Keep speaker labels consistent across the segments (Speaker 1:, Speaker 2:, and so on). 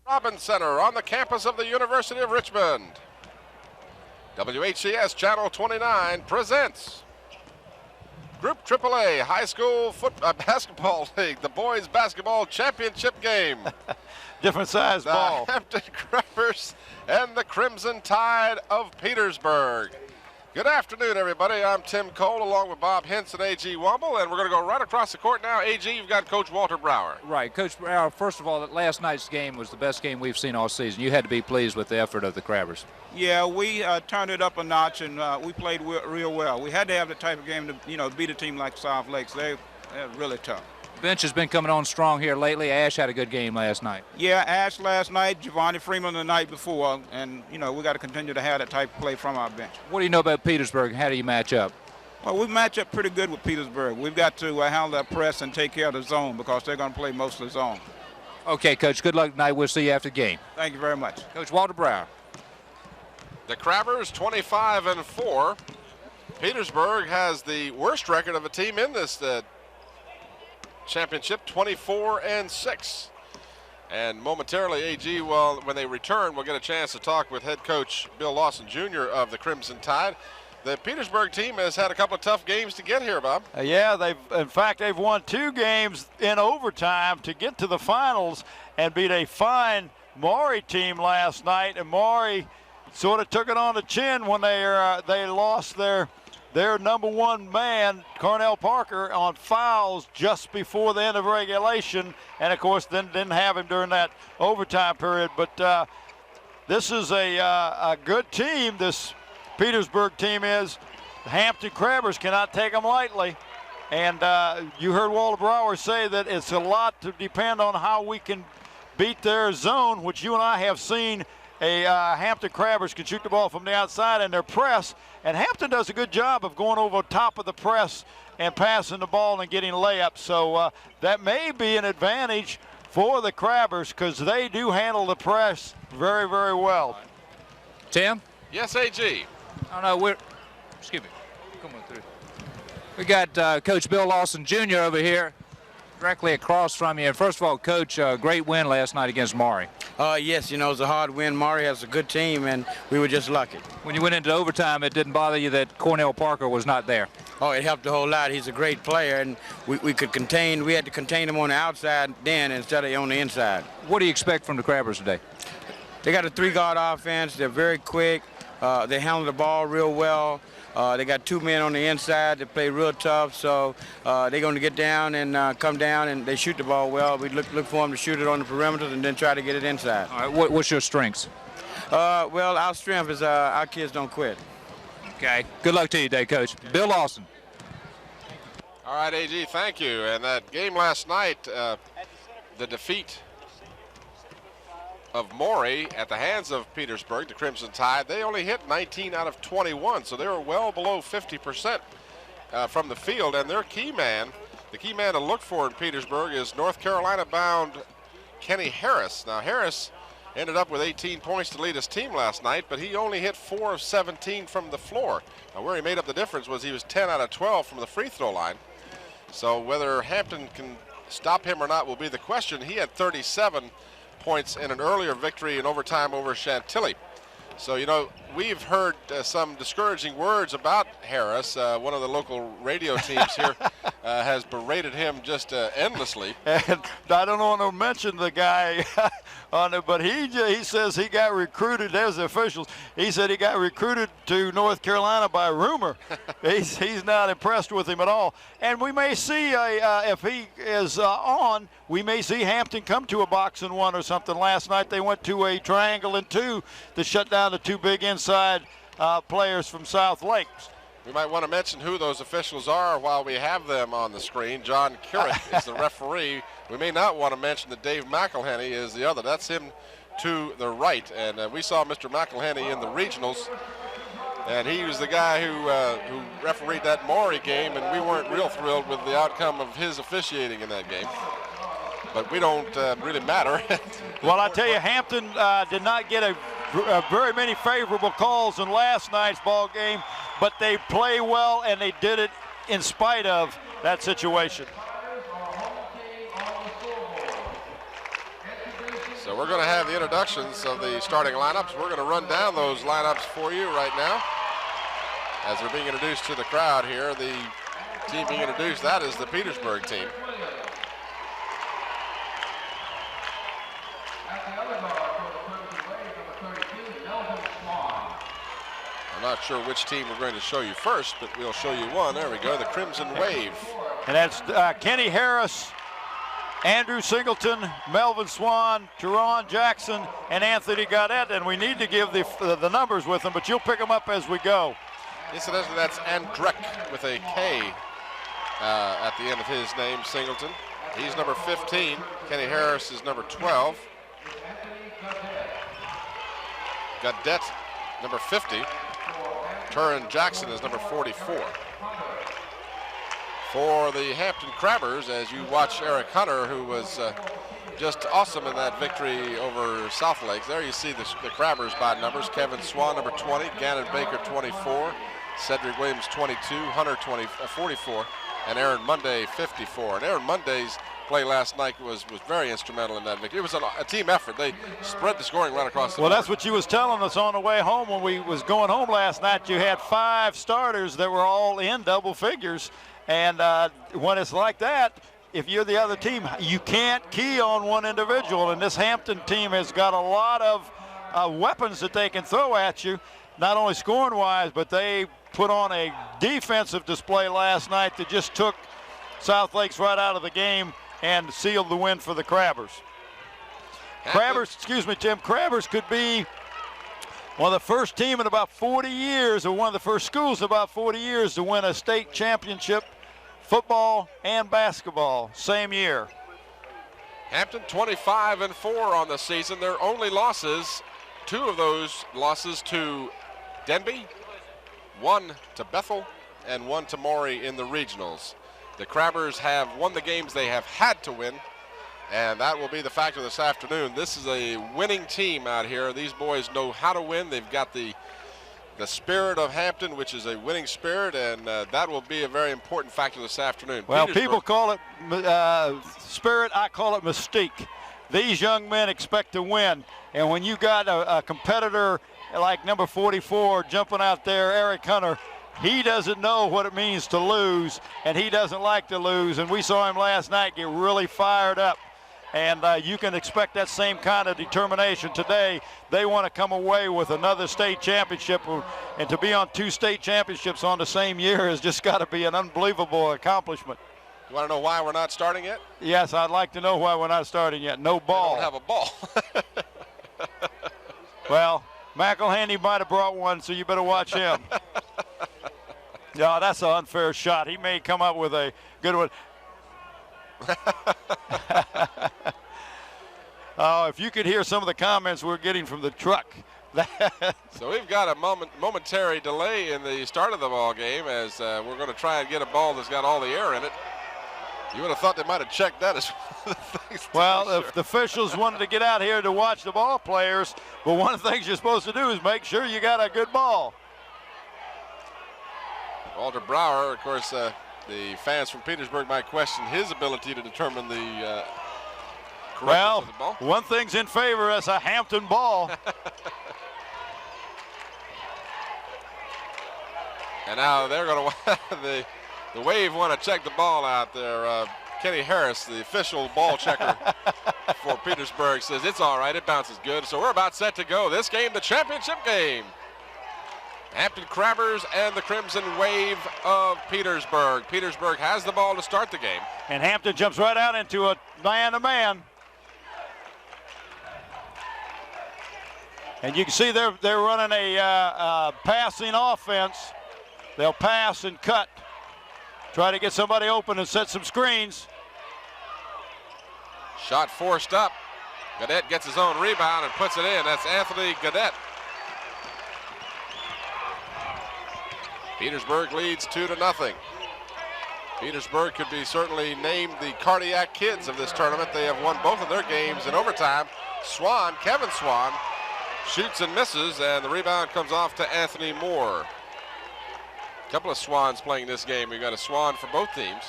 Speaker 1: Robbins Center on the campus of the University of Richmond. WHCS Channel 29 presents Group AAA High School Basketball League, the Boys Basketball Championship game.
Speaker 2: Different size ball.
Speaker 1: The Hampton Crabbers and the Crimson Tide of Petersburg. Good afternoon, everybody. I'm Tim Cole along with Bob Hintz and A.G. Womble, and we're going to go right across the court now. A.G., you've got Coach Walter Brower.
Speaker 3: Right. Coach Brower, first of all, last night's game was the best game we've seen all season. You had to be pleased with the effort of the Crabbers.
Speaker 4: Yeah, we turned it up a notch, and we played real well. We had to have the type of game to, beat a team like South Lakes. They're really tough.
Speaker 3: Bench has been coming on strong here lately. Ash had a good game last night.
Speaker 4: Yeah, Ash last night, Giovanni Freeman the night before, and, we got to continue to have that type of play from our bench.
Speaker 3: What do you know about Petersburg? How do you match up?
Speaker 4: Well, we match up pretty good with Petersburg. We've got to handle that press and take care of the zone because they're going to play most of the zone.
Speaker 3: Okay, Coach, good luck tonight. We'll see you after the game.
Speaker 4: Thank you very much.
Speaker 3: Coach Walter Brower.
Speaker 1: The Crabbers 25-4. Petersburg has the worst record of a team in this championship, 24-6. And momentarily, AG, well, when they return, we'll get a chance to talk with head coach Bill Lawson Jr. of the Crimson Tide. The Petersburg team has had a couple of tough games to get here, Bob.
Speaker 2: Yeah, they've won 2 games in overtime to get to the finals and beat a fine Maury team last night. And Maury sort of took it on the chin when they lost their number 1 man, Cornell Parker, on fouls just before the end of regulation, and of course then didn't have him during that overtime period. But this is a good team. This Petersburg team is. The Hampton Crabbers cannot take them lightly, and you heard Walter Brower say that it's a lot to depend on how we can beat their zone, which you and I have seen. Hampton Crabbers can shoot the ball from the outside in their press, and Hampton does a good job of going over top of the press and passing the ball and getting layups. So that may be an advantage for the Crabbers because they do handle the press very, very well.
Speaker 3: Tim?
Speaker 1: Yes, AG.
Speaker 3: Oh, no, excuse me. Come on through. We got Coach Bill Lawson Jr. over here directly across from you. And first of all, Coach, great win last night against Maury.
Speaker 5: Yes, it was a hard win. Maury has a good team, and we were just lucky.
Speaker 3: When you went into overtime, it didn't bother you that Cornell Parker was not there?
Speaker 5: Oh, it helped a whole lot. He's a great player, and we had to contain him on the outside then instead of on the inside.
Speaker 3: What do you expect from the Crabbers today?
Speaker 5: They got a 3-guard offense. They're very quick. They handle the ball real well. They got 2 men on the inside that play real tough, so they're going to get down and come down, and they shoot the ball well. We look for them to shoot it on the perimeter and then try to get it inside.
Speaker 3: All right, what's your strengths?
Speaker 5: Well, our strength is our kids don't quit.
Speaker 3: Okay. Good luck to you today, Coach. Bill Lawson.
Speaker 1: All right, AG, thank you. And that game last night, the defeat of Maury at the hands of Petersburg, the Crimson Tide, they only hit 19 out of 21, so they were well below 50% from the field. And their key man, the key man to look for in Petersburg is North Carolina-bound Kenny Harris. Now, Harris ended up with 18 points to lead his team last night, but he only hit 4 of 17 from the floor. Now, where he made up the difference was he was 10 out of 12 from the free throw line. So whether Hampton can stop him or not will be the question. He had 37 points in an earlier victory in overtime over Chantilly. So, we've heard some discouraging words about Harris. One of the local radio teams here has berated him just endlessly.
Speaker 2: And I don't want to mention the guy on it, but he says he got recruited. There's the officials. He said he got recruited to North Carolina by rumor. He's not impressed with him at all. And we may see, if he is on, we may see Hampton come to a box and 1 or something. Last night they went to a triangle and 2 to shut down the 2 big inside players from South Lakes.
Speaker 1: We might want to mention who those officials are while we have them on the screen. John Currick is the referee. We may not want to mention that Dave McElhenney is the other. That's him to the right. And we saw Mr. McElhenney in the regionals. And he was the guy who refereed that Maury game, and we weren't real thrilled with the outcome of his officiating in that game. But we don't really matter.
Speaker 2: Well, I tell you, Hampton did not get very many favorable calls in last night's ball game, but they play well, and they did it in spite of that situation.
Speaker 1: So we're going to have the introductions of the starting lineups. We're going to run down those lineups for you right now as they're being introduced to the crowd here. The team being introduced, that is the Petersburg team. I'm not sure which team we're going to show you first, but we'll show you one. There we go, the Crimson Wave.
Speaker 2: And that's Kenny Harris, Andrew Singleton, Melvin Swan, Teron Jackson, and Anthony Gaudette. And we need to give the numbers with them, but you'll pick them up as we go.
Speaker 1: Incidentally, that's Andrek with a K at the end of his name, Singleton. He's number 15. Kenny Harris is number 12. Gaudette, number 50. Teron Jackson is number 44. For the Hampton Crabbers, as you watch Eric Hunter, who was just awesome in that victory over South Lakes. There you see the Crabbers by numbers. Kevin Swan, number 20. Gannon Baker, 24. Cedric Williams, 22. Hunter, 44. And Aaron Monday, 54. And Aaron Monday's play last night was very instrumental in that victory. It was a team effort. They spread the scoring right across the board.
Speaker 2: Well, that's what you was telling us on the way home when we was going home last night. You had 5 starters that were all in double figures. And when it's like that, if you're the other team, you can't key on one individual. And this Hampton team has got a lot of weapons that they can throw at you, not only scoring-wise, but they put on a defensive display last night that just took South Lakes right out of the game and sealed the win for the Crabbers. Crabbers, excuse me, Tim, Crabbers could be one of the first team in about 40 years, or one of the first schools in about 40 years to win a state championship, football and basketball, same year.
Speaker 1: Hampton 25-4 on the season. Their only losses, 2 of those losses to Denby, 1 to Bethel, and 1 to Maury in the regionals. The Crabbers have won the games they have had to win, and that will be the factor this afternoon. This is a winning team out here. These boys know how to win. They've got the spirit of Hampton, which is a winning spirit, and that will be a very important factor this afternoon.
Speaker 2: Well, people call it spirit. I call it mystique. These young men expect to win, and when you got a competitor like number 44 jumping out there, Eric Hunter, he doesn't know what it means to lose, and he doesn't like to lose. And we saw him last night get really fired up. And you can expect that same kind of determination today. They want to come away with another state championship, and to be on 2 state championships on the same year has just got to be an unbelievable accomplishment.
Speaker 1: You want to know why we're not starting yet?
Speaker 2: Yes, I'd like to know why we're not starting yet. No ball.
Speaker 1: We don't have a ball.
Speaker 2: Well, McElhaney might have brought one, so you better watch him. Yeah, that's an unfair shot. He may come up with a good one. Oh, if you could hear some of the comments we're getting from the truck.
Speaker 1: So we've got a momentary delay in the start of the ball game as we're going to try and get a ball that's got all the air in it. You would have thought they might have checked that as one of the things.
Speaker 2: Well, if the officials wanted to get out here to watch the ball players, but one of the things you're supposed to do is make sure you got a good ball.
Speaker 1: Walter Brower, of course, the fans from Petersburg might question his ability to determine the correctness of the ball.
Speaker 2: One thing's in favor, that's a Hampton ball.
Speaker 1: And now they're going to the Wave want to check the ball out there. Kenny Harris, the official ball checker for Petersburg, says it's all right, it bounces good. So we're about set to go. This game, the championship game. Hampton Crabbers and the Crimson Wave of Petersburg. Petersburg has the ball to start the game.
Speaker 2: And Hampton jumps right out into a man-to-man. And you can see they're running a passing offense. They'll pass and cut. Try to get somebody open and set some screens.
Speaker 1: Shot forced up. Gaudette gets his own rebound and puts it in. That's Anthony Gaudette. Petersburg leads 2-0. Petersburg could be certainly named the cardiac kids of this tournament. They have won both of their games in overtime. Kevin Swan, shoots and misses, and the rebound comes off to Anthony Moore. A couple of Swans playing this game. We've got a Swan for both teams.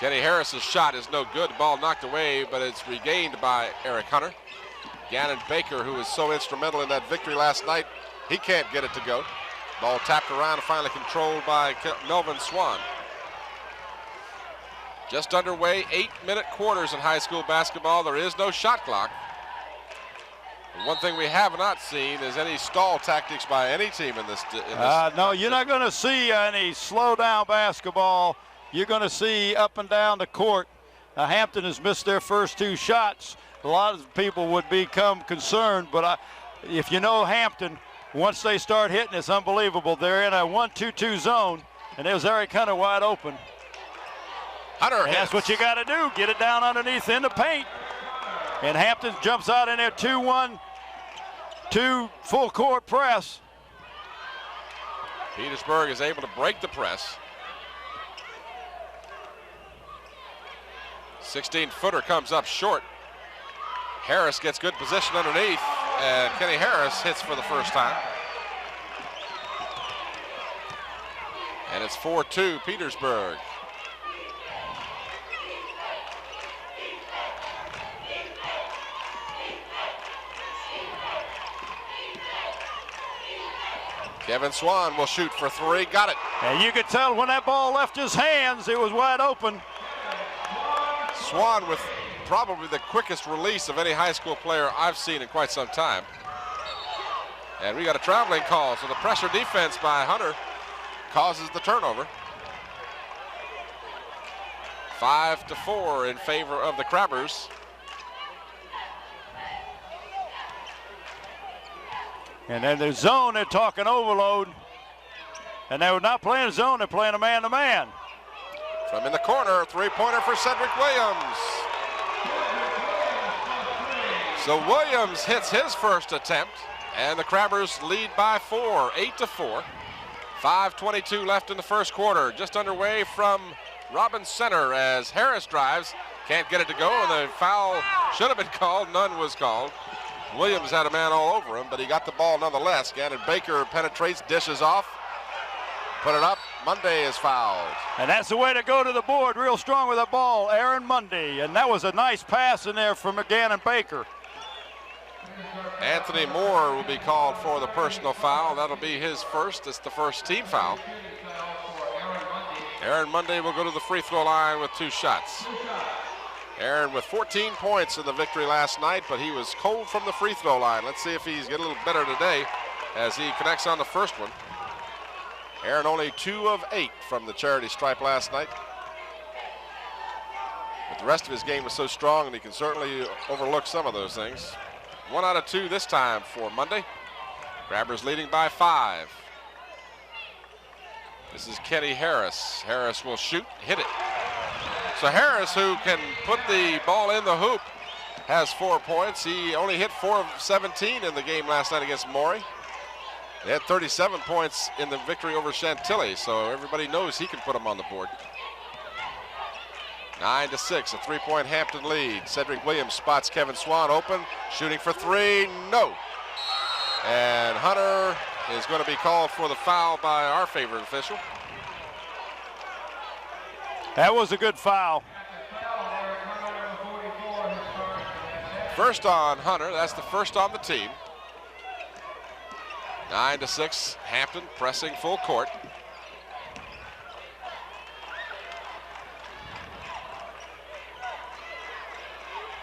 Speaker 1: Kenny Harris's shot is no good. The ball knocked away, but it's regained by Eric Hunter. Gannon Baker, who was so instrumental in that victory last night, he can't get it to go. Ball tapped around and finally controlled by Melvin Swan. Just underway, 8-minute quarters in high school basketball. There is no shot clock. And one thing we have not seen is any stall tactics by any team in this.
Speaker 2: No, you're not going to see any slow down basketball. You're going to see up and down the court. Hampton has missed their first 2 shots. A lot of people would become concerned, but if you know Hampton, once they start hitting, it's unbelievable. They're in a 1-2-2 zone, and there's Eric Hunter wide open.
Speaker 1: Hunter hits.
Speaker 2: That's what you got to do, get it down underneath in the paint. And Hampton jumps out in there 2-1, 2 full court press.
Speaker 1: Petersburg is able to break the press. 16-footer comes up short. Harris gets good position underneath, and Kenny Harris hits for the first time. And it's 4-2 Petersburg. Kevin Swan will shoot for 3, got it.
Speaker 2: And you could tell when that ball left his hands, it was wide open.
Speaker 1: Swan with probably the quickest release of any high school player I've seen in quite some time. And we got a traveling call, so the pressure defense by Hunter causes the turnover. 5-4 in favor of the Crabbers.
Speaker 2: And then the zone, they're talking overload. And they were not playing zone, they're playing a man-to-man.
Speaker 1: From in the corner, 3-pointer for Cedric Williams. So Williams hits his first attempt, and the Crabbers lead by 4, 8-4. 5:22 left in the first quarter. Just underway from Robbins Center as Harris drives. Can't get it to go, and the foul should have been called. None was called. Williams had a man all over him, but he got the ball nonetheless. Gannon Baker penetrates, dishes off, put it up. Monday is fouled.
Speaker 2: And that's the way to go to the board, real strong with the ball, Aaron Monday. And that was a nice pass in there from Gannon Baker.
Speaker 1: Anthony Moore will be called for the personal foul. That'll be his first. It's the first team foul. Aaron Monday will go to the free throw line with 2 shots. Aaron with 14 points in the victory last night, but he was cold from the free throw line. Let's see if he's getting a little better today as he connects on the first one. Aaron only 2 of 8 from the charity stripe last night. But the rest of his game was so strong, and he can certainly overlook some of those things. 1 out of 2 this time for Monday. Crabbers leading by 5. This is Kenny Harris. Harris will shoot, hit it. So Harris, who can put the ball in the hoop, has 4 points. He only hit 4 of 17 in the game last night against Maury. They had 37 points in the victory over Chantilly, so everybody knows he can put them on the board. 9-6, a 3-point Hampton lead. Cedric Williams spots Kevin Swan open, shooting for 3, no. And Hunter is going to be called for the foul by our favorite official.
Speaker 2: That was a good foul.
Speaker 1: First on Hunter, that's the first on the team. 9-6, Hampton pressing full court.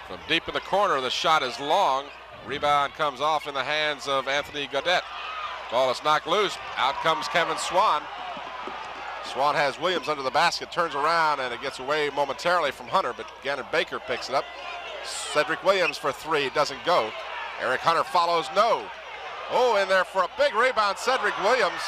Speaker 1: From deep in the corner, the shot is long. Rebound comes off in the hands of Anthony Gaudette. Ball is knocked loose. Out comes Kevin Swan. Swan has Williams under the basket, turns around, and it gets away momentarily from Hunter, but Gannon Baker picks it up. Cedric Williams for 3, doesn't go. Eric Hunter follows, no. Oh, in there for a big rebound, Cedric Williams.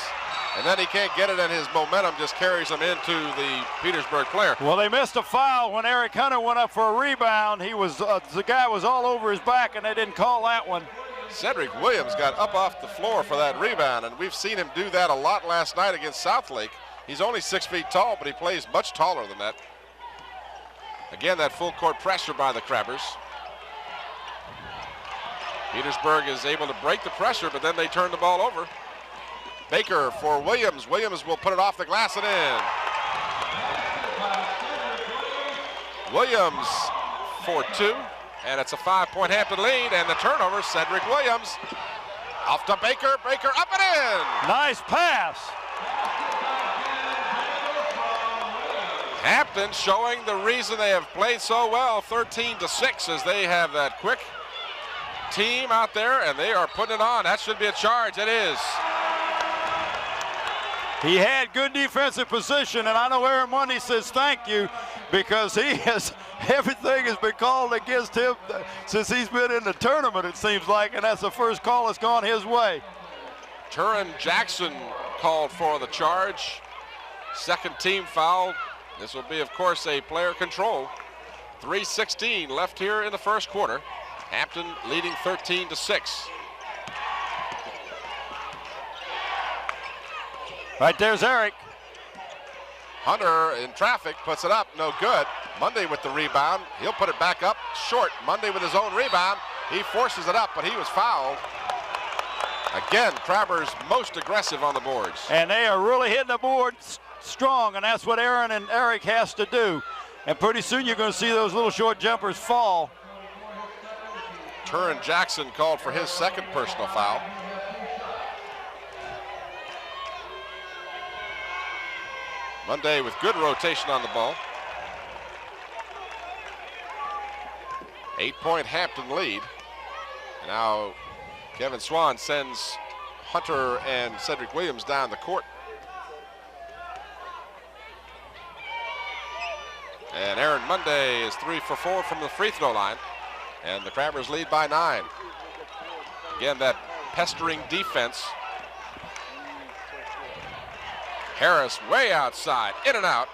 Speaker 1: And then he can't get it, and his momentum just carries him into the Petersburg player.
Speaker 2: Well, they missed a foul when Eric Hunter went up for a rebound. He was the guy was all over his back, and they didn't call that one.
Speaker 1: Cedric Williams got up off the floor for that rebound, and we've seen him do that a lot last night against Southlake. He's only 6 feet tall, but he plays much taller than that. Again, that full court pressure by the Crabbers. Petersburg is able to break the pressure, but then they turn the ball over. Baker for Williams. Williams will put it off the glass and in. Williams for 2, and it's a 5-point Hampton lead, and the turnover, Cedric Williams. Off to Baker, Baker up and in!
Speaker 2: Nice pass.
Speaker 1: Hampton showing the reason they have played so well, 13-6, as they have that quick team out there, and they are putting it on. That should be a charge. It is.
Speaker 2: He had good defensive position, and I know Aaron Mundy says thank you because everything has been called against him since he's been in the tournament, it seems like, and that's the first call that's gone his way.
Speaker 1: Turin Jackson called for the charge. Second team foul. This will be, of course, a player control. 3:16 left here in the first quarter. Hampton leading 13-6.
Speaker 2: Right there's Eric.
Speaker 1: Hunter in traffic, puts it up, no good. Mundy with the rebound. He'll put it back up short. Mundy with his own rebound. He forces it up, but he was fouled. Again, Travers most aggressive on the boards.
Speaker 2: And they are really hitting the boards strong, and that's what Aaron and Eric has to do. And pretty soon you're going to see those little short jumpers fall.
Speaker 1: Turin Jackson called for his second personal foul. Mundy with good rotation on the ball. 8-point Hampton lead. Now Kevin Swan sends Hunter and Cedric Williams down the court. And Aaron Mundy is 3 for 4 from the free throw line. And the Crabbers lead by 9. Again, that pestering defense. Harris way outside, in and out,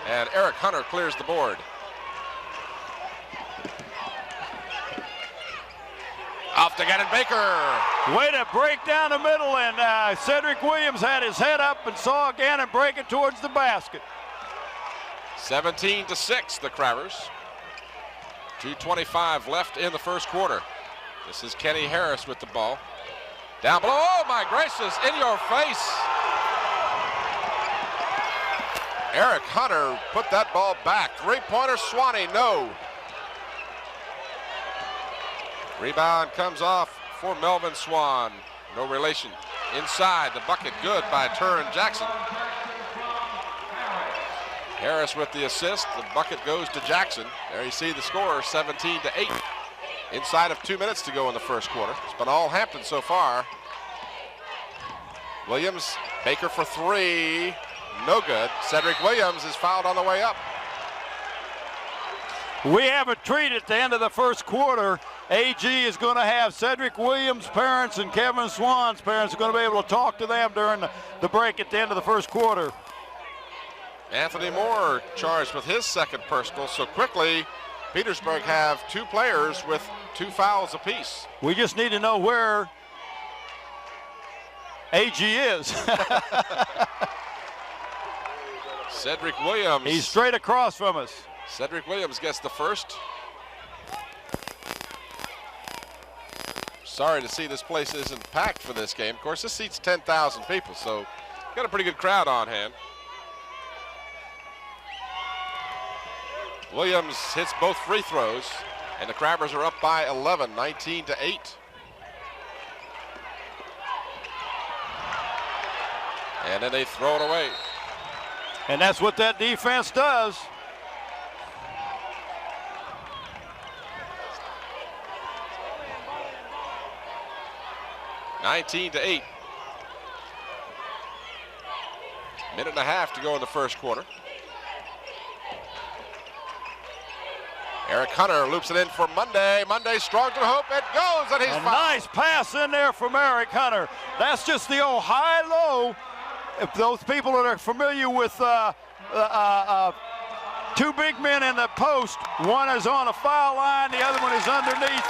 Speaker 1: and Eric Hunter clears the board. Off to Gannon Baker.
Speaker 2: Way to break down the middle, and Cedric Williams had his head up and saw Gannon break it towards the basket.
Speaker 1: 17-6, the Crabbers. 2:25 left in the first quarter. This is Kenny Harris with the ball. Down below, oh my gracious, in your face. Eric Hunter put that ball back. Three-pointer, Swanee, no. Rebound comes off for Melvin Swan. No relation. Inside, the bucket good by Turin Jackson. Harris with the assist. The bucket goes to Jackson. There you see the score, 17-8. Inside of 2 minutes to go in the first quarter. It's been all Hampton so far. Williams, Baker for 3. No good. Cedric Williams is fouled on the way up.
Speaker 2: We have a treat at the end of the first quarter. AG is going to have Cedric Williams' parents and Kevin Swan's parents are going to be able to talk to them during the break at the end of the first quarter.
Speaker 1: Anthony Moore charged with his second personal. So quickly, Petersburg have 2 players with 2 fouls apiece.
Speaker 2: We just need to know where AG is.
Speaker 1: Cedric Williams.
Speaker 2: He's straight across from us.
Speaker 1: Cedric Williams gets the first. Sorry to see this place isn't packed for this game. Of course, this seats 10,000 people, so got a pretty good crowd on hand. Williams hits both free throws, and the Crabbers are up by 11, 19-8. And then they throw it away.
Speaker 2: And that's what that defense does.
Speaker 1: (19-8). Minute and a half to go in the first quarter. Eric Hunter loops it in for Mundy. Mundy strong to the hoop. It goes, and he's
Speaker 2: A
Speaker 1: fouled.
Speaker 2: nice pass in there from Eric Hunter. That's just the old high-low. If those people that are familiar with 2 big men in the post, one is on the foul line, the other one is underneath.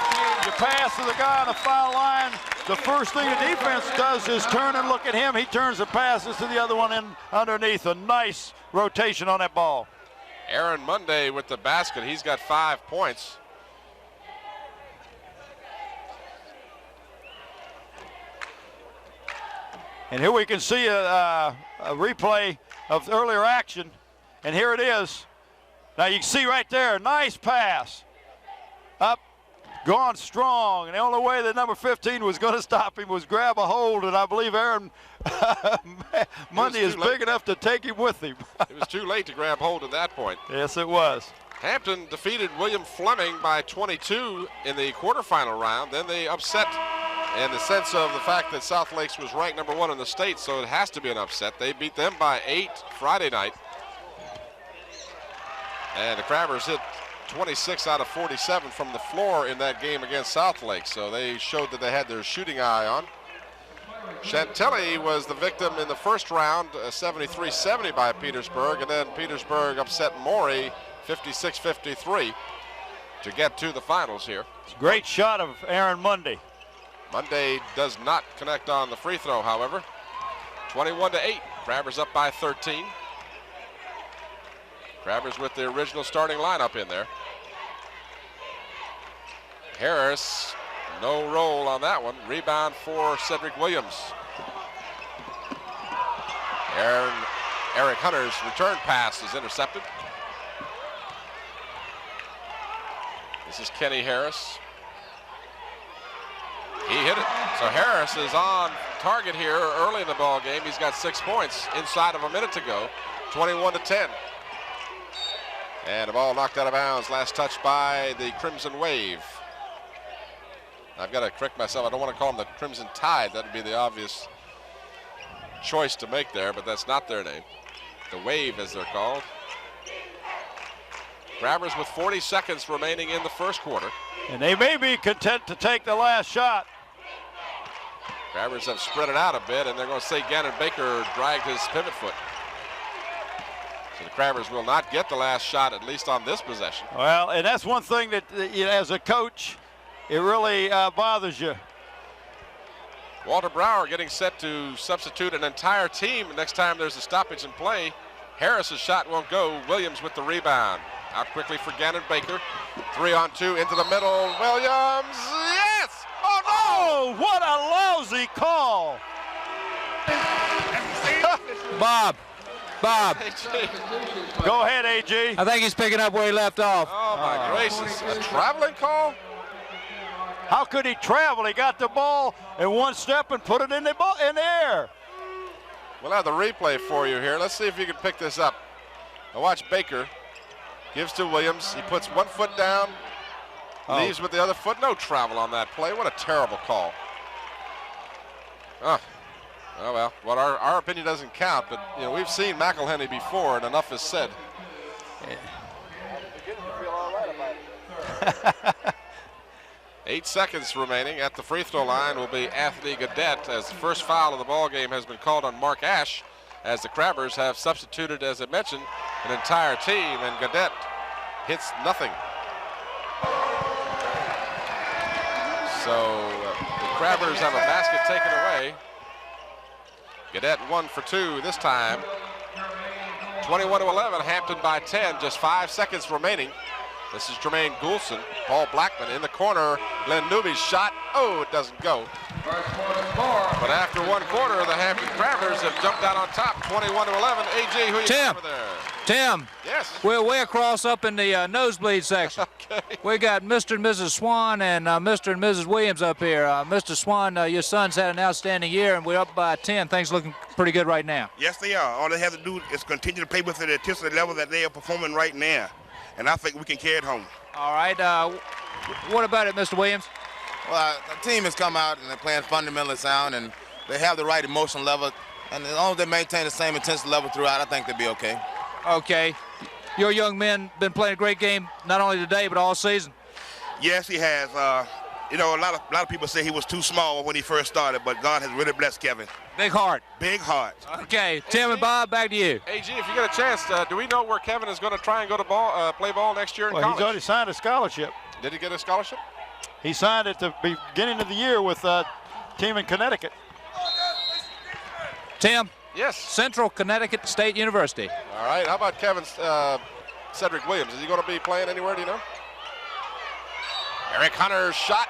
Speaker 2: You pass to the guy on the foul line. The first thing the defense does is turn and look at him. He turns and passes to the other one in underneath. A nice rotation on that ball.
Speaker 1: Aaron Mundy with the basket. He's got 5 points.
Speaker 2: And here we can see a replay of the earlier action. And here it is. Now you can see right there, nice pass. Up, going strong, and the only way that number 15 was going to stop him was grab a hold, and I believe Aaron Mundy is big enough to take him with him.
Speaker 1: It was too late to grab hold at that point.
Speaker 2: Yes, it was.
Speaker 1: Hampton defeated William Fleming by 22 in the quarterfinal round. Then they upset in the sense of the fact that South Lakes was ranked number 1 in the state, so it has to be an upset. They beat them by 8 Friday night. And the Crabbers hit 26 out of 47 from the floor in that game against South Lakes, so they showed that they had their shooting eye on. Chantilly was the victim in the first round, 73-70 by Petersburg, and then Petersburg upset Maury 56-53 to get to the finals here.
Speaker 2: It's a great shot of Aaron Mundy.
Speaker 1: Mundy does not connect on the free throw, however. 21-8, Crabbers up by 13. Crabbers with the original starting lineup in there. Harris, no roll on that one. Rebound for Cedric Williams. Eric Hunter's return pass is intercepted. This is Kenny Harris. He hit it. So Harris is on target here early in the ball game. He's got 6 points inside of a minute to go. 21-10. And the ball knocked out of bounds. Last touch by the Crimson Wave. I've got to correct myself. I don't want to call them the Crimson Tide. That would be the obvious choice to make there, but that's not their name. The Wave, as they're called. Crabbers with 40 seconds remaining in the first quarter.
Speaker 2: And they may be content to take the last shot.
Speaker 1: Crabbers have spread it out a bit, and they're going to say Gannon Baker dragged his pivot foot. So the Crabbers will not get the last shot, at least on this possession.
Speaker 2: Well, and that's one thing that, you know, as a coach, it really bothers you.
Speaker 1: Walter Brower getting set to substitute an entire team next time there's a stoppage in play. Harris's shot won't go. Williams with the rebound. Out quickly for Gannon Baker. 3-on-2 into the middle. Williams, yes! Oh, no!
Speaker 2: Oh, what a lousy call.
Speaker 3: Bob.
Speaker 2: Go ahead, AG.
Speaker 3: I think he's picking up where he left off.
Speaker 1: Oh, my gracious. A traveling call?
Speaker 2: How could he travel? He got the ball in one step and put it in the air.
Speaker 1: We'll have the replay for you here. Let's see if you can pick this up. Now watch Baker. Gives to Williams. He puts one foot down, leaves with the other foot. No travel on that play. What a terrible call. Oh well, our opinion doesn't count, but you know, we've seen McElhenney before, and enough is said.
Speaker 2: Yeah.
Speaker 1: 8 seconds remaining. At the free throw line will be Anthony Gaudette, as the first foul of the ball game has been called on Mark Ash, as the Crabbers have substituted, as I mentioned, an entire team, and Gaudette hits nothing. So the Crabbers have a basket taken away. Gaudette 1 for 2 this time. 21-11, Hampton by 10, just 5 seconds remaining. This is Jermaine Goulson. Paul Blackman in the corner. Glenn Newby's shot. Oh, it doesn't go. But after one quarter, the Hampton Crabbers have jumped out on top, 21-11. AJ, who you got over there?
Speaker 3: Tim.
Speaker 1: Yes.
Speaker 3: We're way across up in the nosebleed section.
Speaker 1: Okay.
Speaker 3: We got Mr. and Mrs. Swan and Mr. and Mrs. Williams up here. Mr. Swan, your son's had an outstanding year, and we're up by 10. Things looking pretty good right now.
Speaker 6: Yes, they are. All they have to do is continue to play with the intensity level that they are performing right now. And I think we can carry it home.
Speaker 3: All right. What about it, Mr. Williams?
Speaker 7: Well, the team has come out and they're playing fundamentally sound, and they have the right emotion level. And as long as they maintain the same intensity level throughout, I think they'll be okay.
Speaker 3: Okay. Your young men been playing a great game, not only today, but all season.
Speaker 6: Yes, he has. You know, a lot of people say he was too small when he first started, but God has really blessed Kevin.
Speaker 3: Big heart.
Speaker 6: Big heart.
Speaker 3: Okay, Tim and Bob, back to you.
Speaker 1: AG, if you get a chance, do we know where Kevin is going to try and go to play ball next year in college?
Speaker 2: He's already signed a scholarship.
Speaker 1: Did he get a scholarship?
Speaker 2: He signed at the beginning of the year with a team in Connecticut.
Speaker 3: Tim?
Speaker 1: Yes.
Speaker 3: Central Connecticut State University.
Speaker 1: All right, how about Cedric Williams? Is he going to be playing anywhere, do you know? Eric Hunter's shot.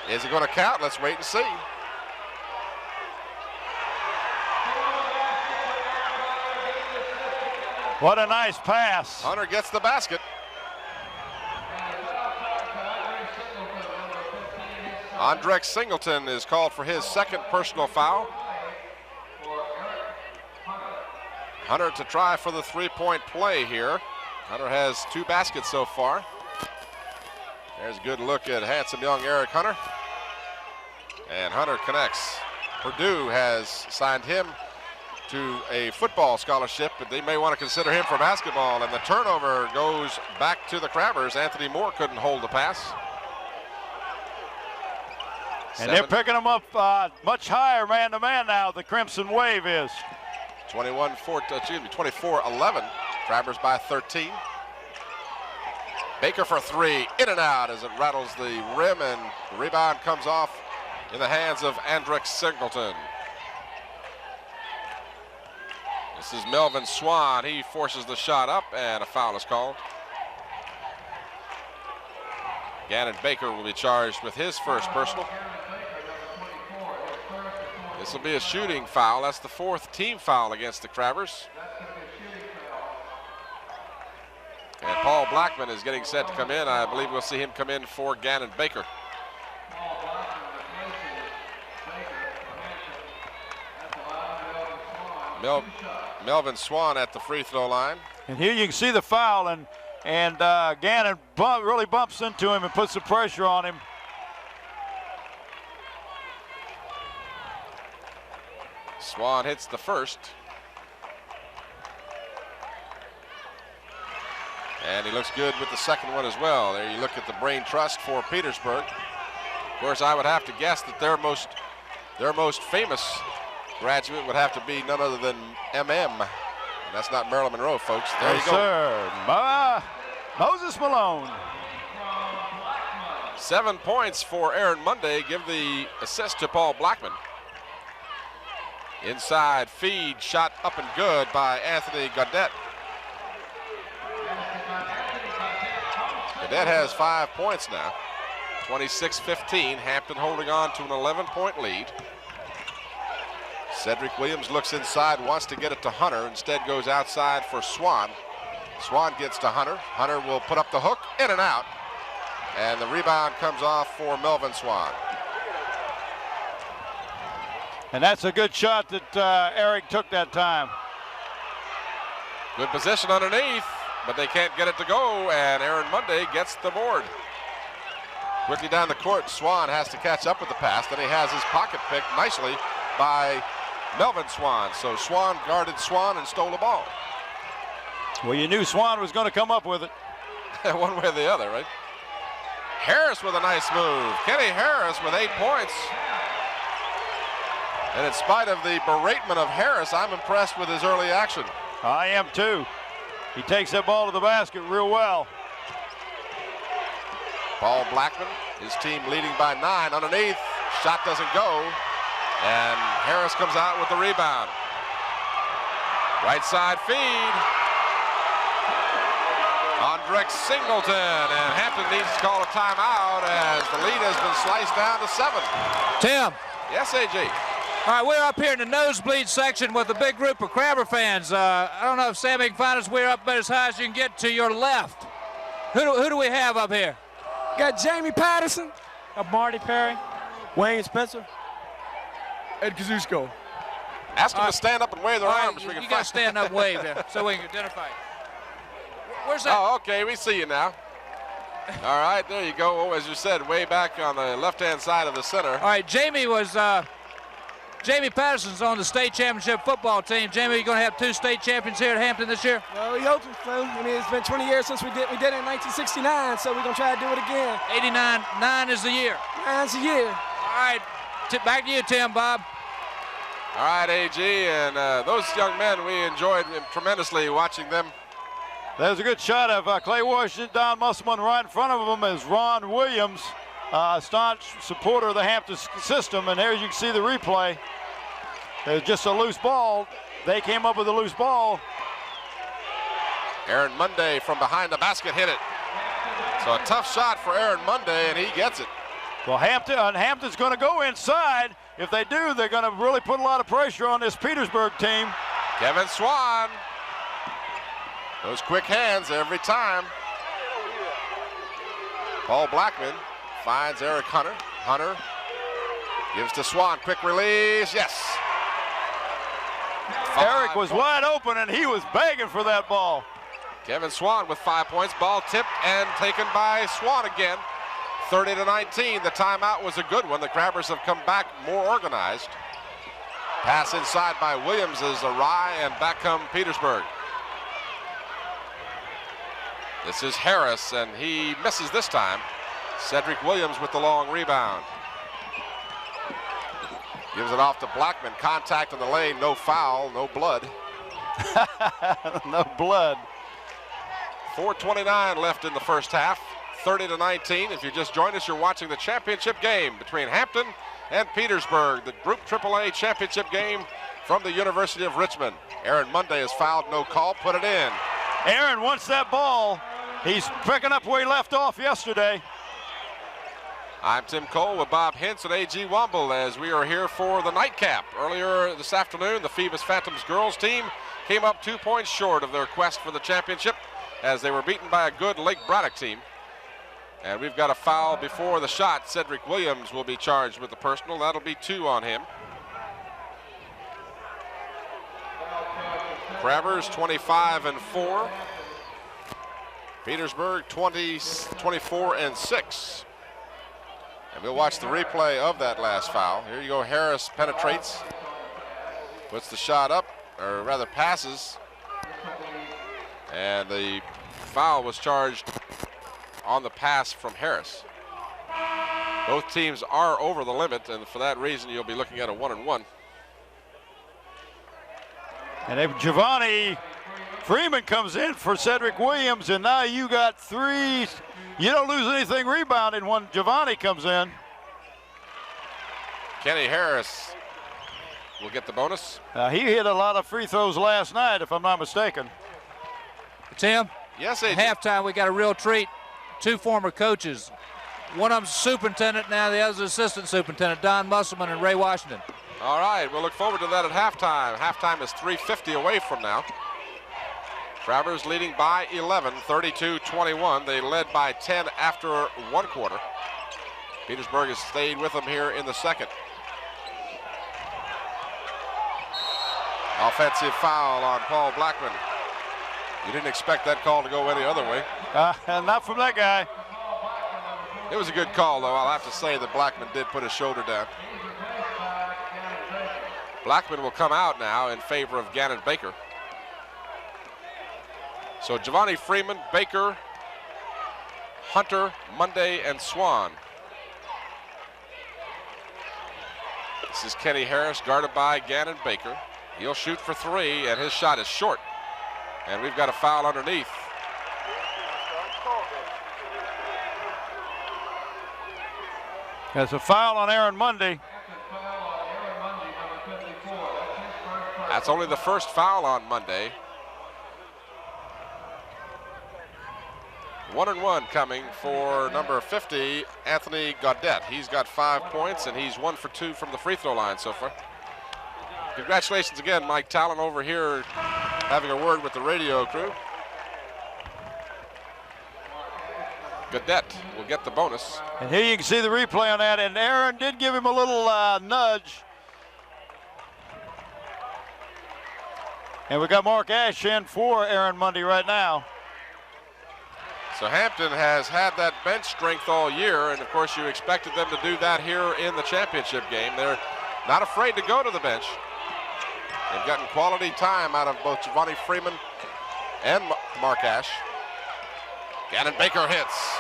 Speaker 1: Is it going to count? Let's wait and see.
Speaker 2: What a nice pass.
Speaker 1: Hunter gets the basket. Andrex Singleton is called for his second personal foul. Hunter to try for the three-point play here. Hunter has 2 baskets so far. There's a good look at handsome young Eric Hunter. And Hunter connects. Purdue has signed him to a football scholarship, but they may want to consider him for basketball. And the turnover goes back to the Crabbers. Anthony Moore couldn't hold the pass.
Speaker 2: And they're picking them up much higher man-to-man now, the Crimson Wave is.
Speaker 1: 24-11. Crabbers by 13. Baker for 3, in and out as it rattles the rim, and the rebound comes off in the hands of Andrex Singleton. This is Melvin Swan. He forces the shot up, and a foul is called. Gannon Baker will be charged with his first personal. This will be a shooting foul. That's the 4th team foul against the Crabbers. And Paul Blackman is getting set to come in. I believe we'll see him come in for Gannon Baker. Melvin Swan at the free throw line.
Speaker 2: And here you can see the foul, and Gannon really bumps into him and puts the pressure on him.
Speaker 1: Swan hits the first. And he looks good with the second one as well. There you look at the brain trust for Petersburg. Of course, I would have to guess that their most famous graduate would have to be none other than MM. And that's not Marilyn Monroe, folks. There you go.
Speaker 2: Sir. Moses Malone.
Speaker 1: 7 points for Aaron Monday. Give the assist to Paul Blackman. Inside feed, shot up and good by Anthony Gaudette. Gaudette has 5 points now. 26-15, Hampton holding on to an 11-point lead. Cedric Williams looks inside, wants to get it to Hunter, instead goes outside for Swan. Swan gets to Hunter. Hunter will put up the hook, in and out. And the rebound comes off for Melvin Swan.
Speaker 2: And that's a good shot that Eric took that time.
Speaker 1: Good position underneath, but they can't get it to go, and Aaron Monday gets the board. Quickly down the court, Swan has to catch up with the pass. Then he has his pocket picked nicely by Melvin Swan. So Swan guarded Swan and stole the ball.
Speaker 2: Well, you knew Swan was going to come up with it.
Speaker 1: One way or the other, right? Harris with a nice move. Kenny Harris with 8 points. And in spite of the beratement of Harris, I'm impressed with his early action.
Speaker 2: I am too. He takes that ball to the basket real well.
Speaker 1: Paul Blackman, his team leading by 9 underneath. Shot doesn't go. And Harris comes out with the rebound. Right side feed. Andrex Singleton, and Hampton needs to call a timeout as the lead has been sliced down to 7.
Speaker 3: Tim.
Speaker 1: Yes, AJ.
Speaker 3: All right, we're up here in the nosebleed section with a big group of Crabber fans. I don't know if Sammy can find us. We're up as high as you can get to your left. Who do we have up here?
Speaker 8: Got Jamie Patterson.
Speaker 3: Marty Perry.
Speaker 8: Wayne Spencer. Ed Kazusko.
Speaker 1: Ask them to stand up and wave their arms.
Speaker 3: You got to stand up and wave there so we can identify you. Where's that?
Speaker 1: Oh, okay, we see you now. All right, there you go. Oh, as you said, way back on the left-hand side of the center.
Speaker 3: All right, Jamie Patterson's on the state championship football team. Jamie, you going to have 2 state champions here at Hampton this year?
Speaker 8: Well, we hope so. I mean, it's been 20 years since we did it in 1969, so we're going to try to do it again.
Speaker 3: 89, 9 is the year.
Speaker 8: 9's the year.
Speaker 3: All right, back to you, Tim, Bob.
Speaker 1: All right, AG, and those young men, we enjoyed tremendously watching them.
Speaker 2: There's a good shot of Clay Washington, Don Musselman. Right in front of him is Ron Williams, staunch supporter of the Hampton system. And there you can see the replay. There's just a loose ball. They came up with a loose ball.
Speaker 1: Aaron Monday from behind the basket hit it. So a tough shot for Aaron Monday, and he gets it.
Speaker 2: Well, Hampton's going to go inside. If they do, they're going to really put a lot of pressure on this Petersburg team.
Speaker 1: Kevin Swan. Those quick hands every time. Paul Blackman finds Eric Hunter. Hunter gives to Swan, quick release, yes.
Speaker 2: Eric was wide open and he was begging for that ball.
Speaker 1: Kevin Swan with 5 points, ball tipped and taken by Swan again. 30-19, the timeout was a good one. The Crabbers have come back more organized. Pass inside by Williams is awry, and back come Petersburg. This is Harris, and he misses this time. Cedric Williams with the long rebound. Gives it off to Blackman. Contact in the lane, no foul, no blood.
Speaker 2: No blood.
Speaker 1: 4:29 left in the first half. 30-19. If you just joined us, you're watching the championship game between Hampton and Petersburg, the Group AAA championship game from the University of Richmond. Aaron Monday is fouled, no call, put it in.
Speaker 2: Aaron wants that ball. He's picking up where he left off yesterday.
Speaker 1: I'm Tim Cole with Bob Hintz and A.G. Womble as we are here for the nightcap. Earlier this afternoon, the Phoebus Phantoms girls team came up 2 points short of their quest for the championship as they were beaten by a good Lake Braddock team. And we've got a foul before the shot. Cedric Williams will be charged with the personal. That'll be 2 on him. Crabbers 25-4. Petersburg 24-6. And we'll watch the replay of that last foul. Here you go, Harris penetrates, puts the shot up, or rather passes. And the foul was charged on the pass from Harris. Both teams are over the limit, and for that reason, you'll be looking at a 1-and-1.
Speaker 2: And Giovanni Freeman comes in for Cedric Williams, and now you got 3. You don't lose anything rebounding when Giovanni comes in.
Speaker 1: Kenny Harris will get the bonus.
Speaker 2: He hit a lot of free throws last night, if I'm not mistaken.
Speaker 3: Tim?
Speaker 1: Yes,
Speaker 3: at halftime, we got a real treat. 2 former coaches. One of them's superintendent now, the other's assistant superintendent, Don Musselman and Ray Washington.
Speaker 1: All right, we'll look forward to that at halftime. Halftime is 3:50 away from now. Crabbers leading by 11, 32-21. They led by 10 after 1 quarter. Petersburg has stayed with them here in the second. Offensive foul on Paul Blackman. You didn't expect that call to go any other way.
Speaker 2: Not from that guy.
Speaker 1: It was a good call, though. I'll have to say that Blackman did put his shoulder down. Blackman will come out now in favor of Gannon Baker. So Giovanni Freeman, Baker, Hunter, Monday, and Swan. This is Kenny Harris guarded by Gannon Baker. He'll shoot for 3, and his shot is short. And we've got a foul underneath.
Speaker 2: That's a foul on Aaron Monday.
Speaker 1: That's only the first foul on Monday. 1-and-1 coming for number 50, Anthony Gaudette. He's got 5 points, and he's 1 for 2 from the free throw line so far. Congratulations again, Mike Talon over here having a word with the radio crew. Gaudette will get the bonus.
Speaker 2: And here you can see the replay on that, and Aaron did give him a little nudge. And we got Mark Ash in for Aaron Monday right now.
Speaker 1: So Hampton has had that bench strength all year, and of course you expected them to do that here in the championship game. They're not afraid to go to the bench. They've gotten quality time out of both Giovanni Freeman and Mark Ash. Gannon Baker hits.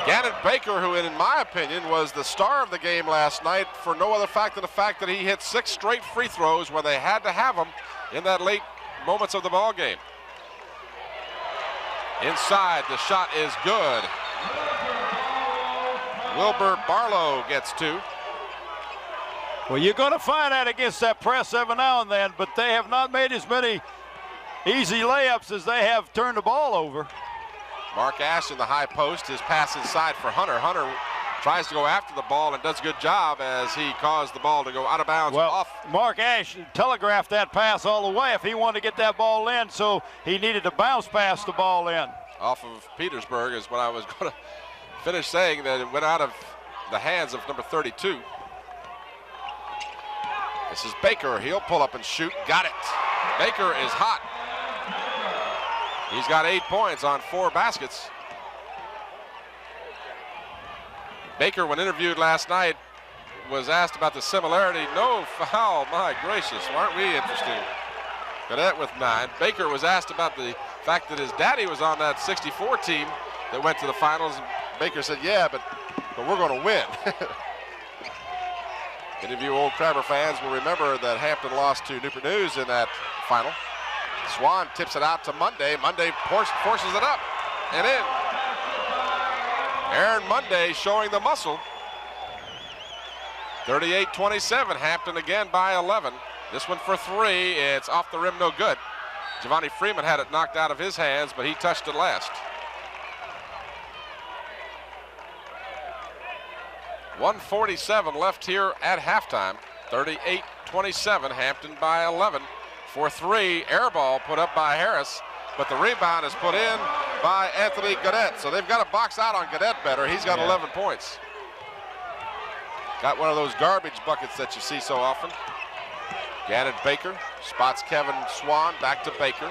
Speaker 1: Gannon Baker, who in my opinion was the star of the game last night for no other fact than the fact that he hit 6 straight free throws when they had to have them in that late moments of the ball game. Inside, the shot is good. Wilbur Barlow gets 2.
Speaker 2: Well, you're going to find that against that press every now and then, but they have not made as many easy layups as they have turned the ball over.
Speaker 1: Mark Ash in the high post. His pass inside for Hunter. Hunter tries to go after the ball and does a good job as he caused the ball to go out of bounds.
Speaker 2: Well, Mark Ash telegraphed that pass all the way if he wanted to get that ball in, so he needed to bounce past the ball in.
Speaker 1: Off of Petersburg is what I was going to finish saying, that it went out of the hands of number 32. This is Baker. He'll pull up and shoot. Got it. Baker is hot. He's got 8 points on 4 baskets. Baker, when interviewed last night, was asked about the similarity. No foul, my gracious, aren't we interesting? Cadet with 9. Baker was asked about the fact that his daddy was on that 64 team that went to the finals. Baker said, yeah, but we're going to win. Any of you old Crabber fans will remember that Hampton lost to Newport News in that final. Swan tips it out to Monday. Monday forces it up and in. Aaron Monday showing the muscle. 38-27, Hampton again by 11. This one for 3, it's off the rim, no good. Giovanni Freeman had it knocked out of his hands, but he touched it last. 1:47 left here at halftime. 38-27, Hampton by 11. For 3, air ball put up by Harris, but the rebound is put in by Anthony Gaudette. So they've got to box out on Gaudette better. He's got 11 points. Got one of those garbage buckets that you see so often. Gannon Baker spots Kevin Swan, back to Baker.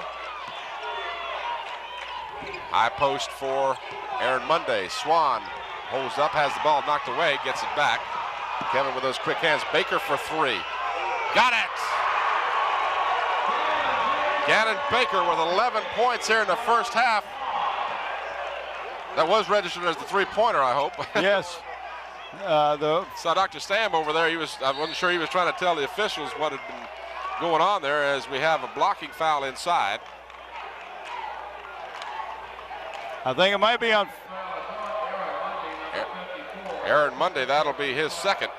Speaker 1: High post for Aaron Monday. Swan holds up, has the ball knocked away, gets it back. Kevin with those quick hands. Baker for 3. Got it! Gannon Baker with 11 points here in the first half. That was registered as the three-pointer, I hope.
Speaker 2: Yes.
Speaker 1: Saw Dr. Stam over there. I wasn't sure he was trying to tell the officials what had been going on there, as we have a blocking foul inside.
Speaker 2: I think it might be on
Speaker 1: Aaron Monday. That'll be his second.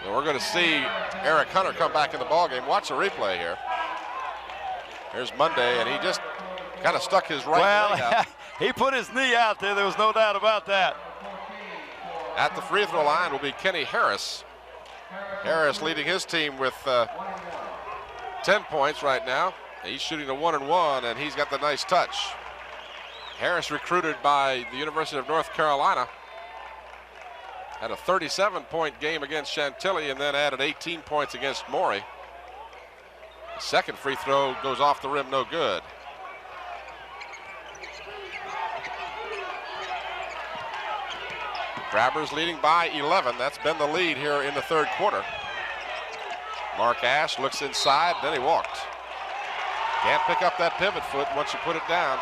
Speaker 1: And we're going to see Eric Hunter come back in the ballgame. Watch the replay here. Here's Monday, and he just kind of stuck his right leg out.
Speaker 2: He put his knee out there. There was no doubt about that.
Speaker 1: At the free throw line will be Kenny Harris. Harris leading his team with 10 points right now. He's shooting a 1-and-1, and he's got the nice touch. Harris, recruited by the University of North Carolina, had a 37-point game against Chantilly and then added 18 points against Maury. The second free throw goes off the rim, no good. Crabbers leading by 11. That's been the lead here in the third quarter. Mark Ash looks inside, then he walked. Can't pick up that pivot foot once you put it down.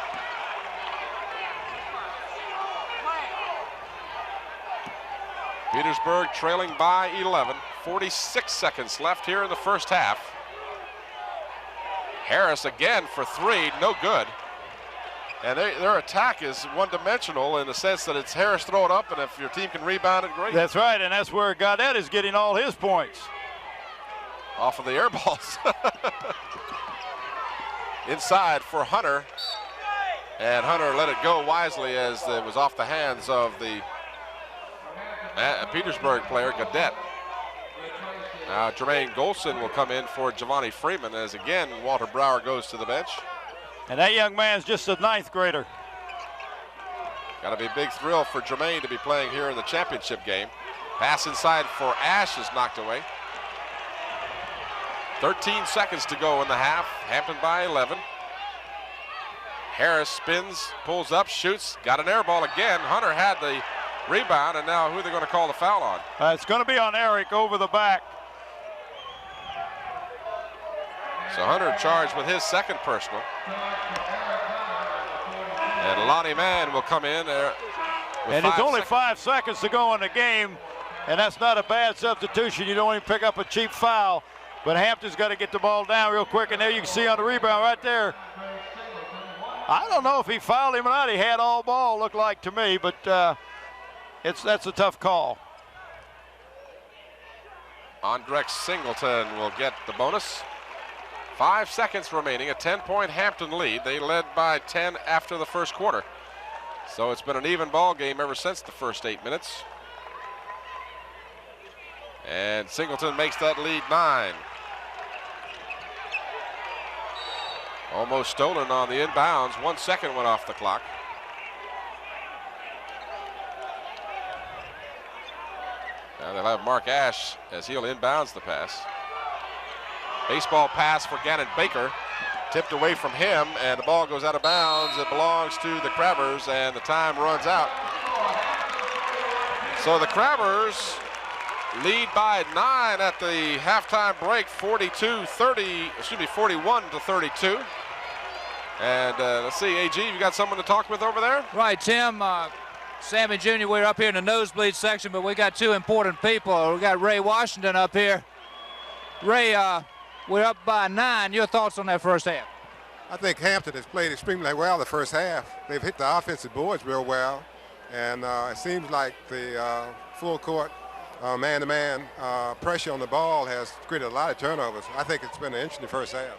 Speaker 1: Petersburg trailing by 11. 46 seconds left here in the first half. Harris again for 3, no good. And their attack is one-dimensional in the sense that it's Harris throw it up, and if your team can rebound it, great.
Speaker 2: That's right, and that's where Gaudette is getting all his points.
Speaker 1: Off of the air balls. Inside for Hunter. And Hunter let it go wisely as it was off the hands of the Petersburg player, Gaudette. Now Jermaine Golson will come in for Giovanni Freeman as again Walter Brower goes to the bench.
Speaker 2: And that young man's just a 9th grader.
Speaker 1: Got to be a big thrill for Jermaine to be playing here in the championship game. Pass inside for Ash is knocked away. 13 seconds to go in the half. Hampton by 11. Harris spins, pulls up, shoots, got an air ball again. Hunter had the rebound, and now who are they going to call the foul on?
Speaker 2: It's going to be on Eric over the back.
Speaker 1: So Hunter charged with his second personal. And Lonnie Mann will come in there.
Speaker 2: And it's only 5 seconds to go in the game, and that's not a bad substitution. You don't even pick up a cheap foul. But Hampton's got to get the ball down real quick, and there you can see on the rebound right there. I don't know if he fouled him or not. He had all ball, looked like to me, but that's a tough call.
Speaker 1: Andrex Singleton will get the bonus. 5 seconds remaining, a 10-point Hampton lead. They led by 10 after the first quarter. So it's been an even ball game ever since the first 8 minutes. And Singleton makes that lead 9. Almost stolen on the inbounds. 1 second went off the clock. Now they'll have Mark Ash as he'll inbounds the pass. Baseball pass for Gannon Baker. Tipped away from him, and the ball goes out of bounds. It belongs to the Crabbers, and the time runs out. So the Crabbers lead by 9 at the halftime break, 41 to 32. And let's see, AG, you got someone to talk with over there?
Speaker 3: Right, Tim. Sammy Jr., we're up here in the nosebleed section, but we got 2 important people. We got Ray Washington up here. Ray, we're up by 9. Your thoughts on that first half?
Speaker 9: I think Hampton has played extremely well the first half. They've hit the offensive boards real well, and it seems like the full court man-to-man pressure on the ball has created a lot of turnovers. I think it's been an interesting first half.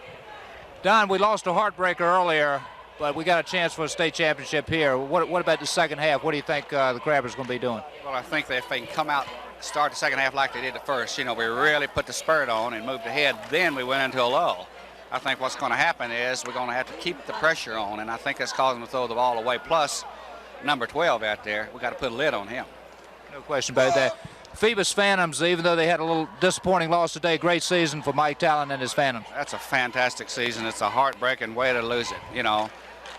Speaker 3: Don, we lost a heartbreaker earlier, but we got a chance for a state championship here. What about the second half? What do you think the Crabbers are going to be doing?
Speaker 10: Well, I think that if they can come out, start the second half like they did the first, we really put the spurt on and moved ahead. Then we went into a lull. I think what's going to happen is we're going to have to keep the pressure on, and I think that's causing them to throw the ball away. Plus, number 12 out there, we got to put a lid on him.
Speaker 3: No question about that. Phoebus Phantoms, even though they had a little disappointing loss today, great season for Mike Talon and his Phantoms.
Speaker 10: That's a fantastic season. It's a heartbreaking way to lose it.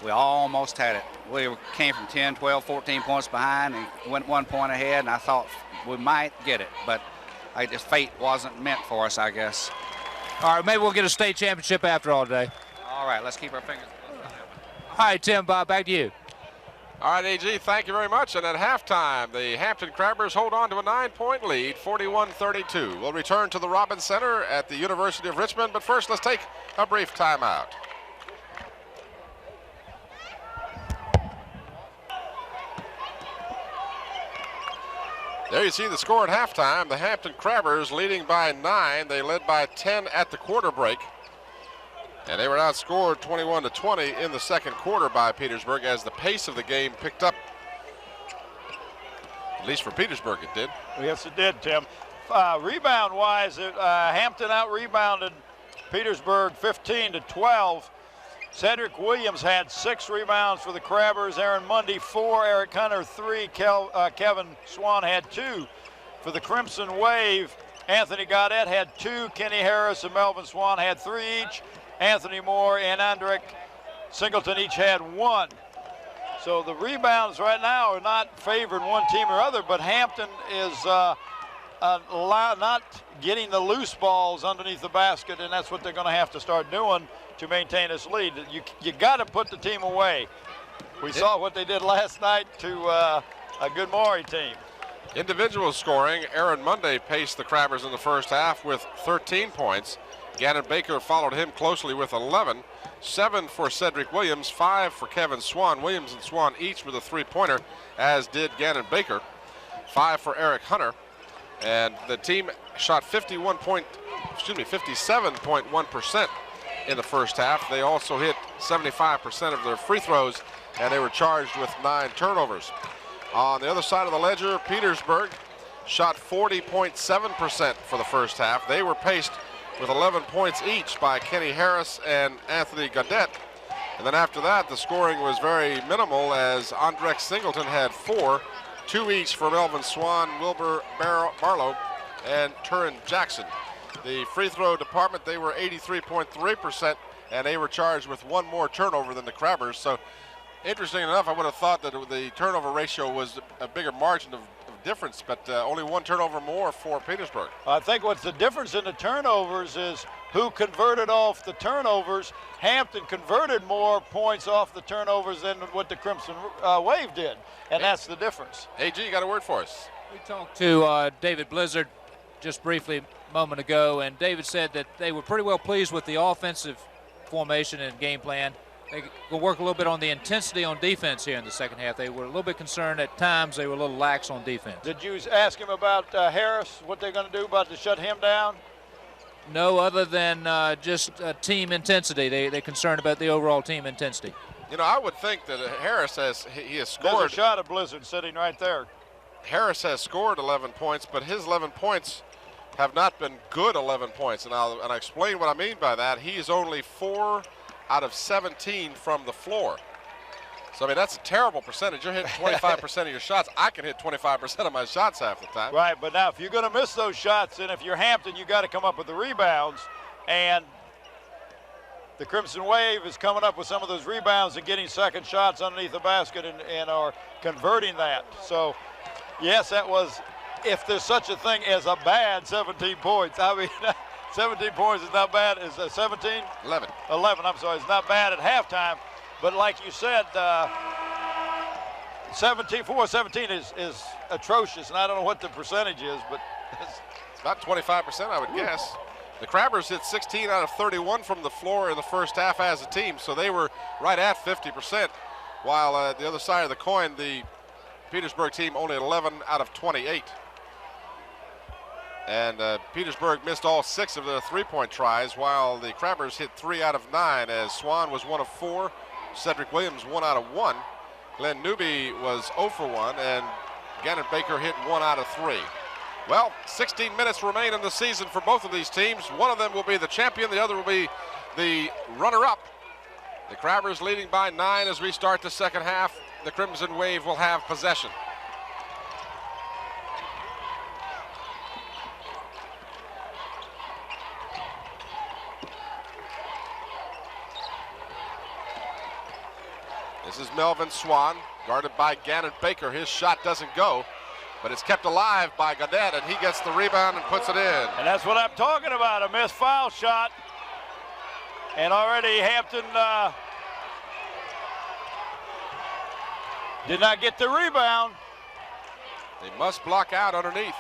Speaker 10: We almost had it. We came from 10, 12, 14 points behind and went 1 point ahead, and I thought we might get it, but just fate wasn't meant for us, I guess.
Speaker 3: All right, maybe we'll get a state championship after all today.
Speaker 10: All right, let's keep our fingers crossed.
Speaker 3: All right, Tim, Bob, back to you.
Speaker 1: All right, AG, thank you very much. And at halftime, the Hampton Crabbers hold on to a 9-point lead, 41-32. We'll return to the Robins Center at the University of Richmond, but first let's take a brief timeout. There you see the score at halftime. The Hampton Crabbers leading by 9. They led by 10 at the quarter break. And they were outscored 21-20 in the second quarter by Petersburg as the pace of the game picked up. At least for Petersburg it did.
Speaker 2: Yes, it did, Tim. Rebound-wise, Hampton out-rebounded Petersburg 15-12. Cedric Williams had 6 rebounds for the Crabbers. Aaron Mundy 4, Eric Hunter 3, Kevin Swan had 2 for the Crimson Wave. Anthony Gaudette had 2, Kenny Harris and Melvin Swan had 3 each. Anthony Moore and Andrek Singleton each had 1. So the rebounds right now are not favoring one team or other, but Hampton is not getting the loose balls underneath the basket, and that's what they're going to have to start doing to maintain this lead. You got to put the team away. We saw what they did last night to a good Maury team.
Speaker 1: Individual scoring, Aaron Munday paced the Crabbers in the first half with 13 points. Gannon Baker followed him closely with 11. 7 for Cedric Williams, 5 for Kevin Swan. Williams and Swan each with a 3-pointer, as did Gannon Baker. 5 for Eric Hunter. And the team shot 57.1% in the first half. They also hit 75% of their free throws, and they were charged with 9 turnovers. On the other side of the ledger, Petersburg shot 40.7% for the first half. They were paced with 11 points each by Kenny Harris and Anthony Gaudette. And then after that, the scoring was very minimal as Andrek Singleton had 4, 2 each for Melvin Swan, Wilbur Barlow, and Turin Jackson. The free throw department, they were 83.3%, and they were charged with 1 more turnover than the Crabbers. So interesting enough, I would have thought that the turnover ratio was a bigger margin of difference, but only 1 turnover more for Petersburg.
Speaker 2: I think what's the difference in the turnovers is who converted off the turnovers. Hampton converted more points off the turnovers than what the Crimson Wave did, and that's the difference.
Speaker 1: AG, you got a word for us?
Speaker 3: We talked to David Blizzard just briefly a moment ago, and David said that they were pretty well pleased with the offensive formation and game plan. They will work a little bit on the intensity on defense here in the second half. They were a little bit concerned at times. They were a little lax on defense.
Speaker 2: Did you ask him about Harris, what they're going to do about to shut him down?
Speaker 3: No, other than just team intensity. They're concerned about the overall team intensity.
Speaker 1: You know, I would think that Harris has scored.
Speaker 2: There's a shot of Blizzard sitting right there.
Speaker 1: Harris has scored 11 points, but his 11 points have not been good 11 points. And I'll explain what I mean by that. He is only 4 out of 17 from the floor. So, I mean, that's a terrible percentage. You're hitting 25% of your shots. I can hit 25% of my shots half the time.
Speaker 2: Right, but now if you're going to miss those shots, and if you're Hampton, you got to come up with the rebounds. And the Crimson Wave is coming up with some of those rebounds and getting second shots underneath the basket and are converting that. So, yes, that was, if there's such a thing as a bad 17 points. I mean, 17 points is not bad. Is that 17?
Speaker 1: 11.
Speaker 2: 11, I'm sorry. It's not bad at halftime. But like you said, 17 is atrocious, and I don't know what the percentage is, but
Speaker 1: it's about 25%, I would guess. The Crabbers hit 16 out of 31 from the floor in the first half as a team, so they were right at 50%, while the other side of the coin, the Petersburg team only 11 out of 28. And Petersburg missed all 6 of their three-point tries, while the Crabbers hit 3 out of 9, as Swan was 1 of 4, Cedric Williams 1 out of 1, Glenn Newby was 0 for 1, and Gannon Baker hit 1 out of 3. Well, 16 minutes remain in the season for both of these teams. One of them will be the champion, the other will be the runner-up. The Crabbers leading by 9 as we start the second half. The Crimson Wave will have possession. This is Melvin Swan, guarded by Gannon Baker. His shot doesn't go, but it's kept alive by Gaudette, and he gets the rebound and puts it in.
Speaker 2: And that's what I'm talking about, a missed foul shot. And already Hampton did not get the rebound.
Speaker 1: They must block out underneath.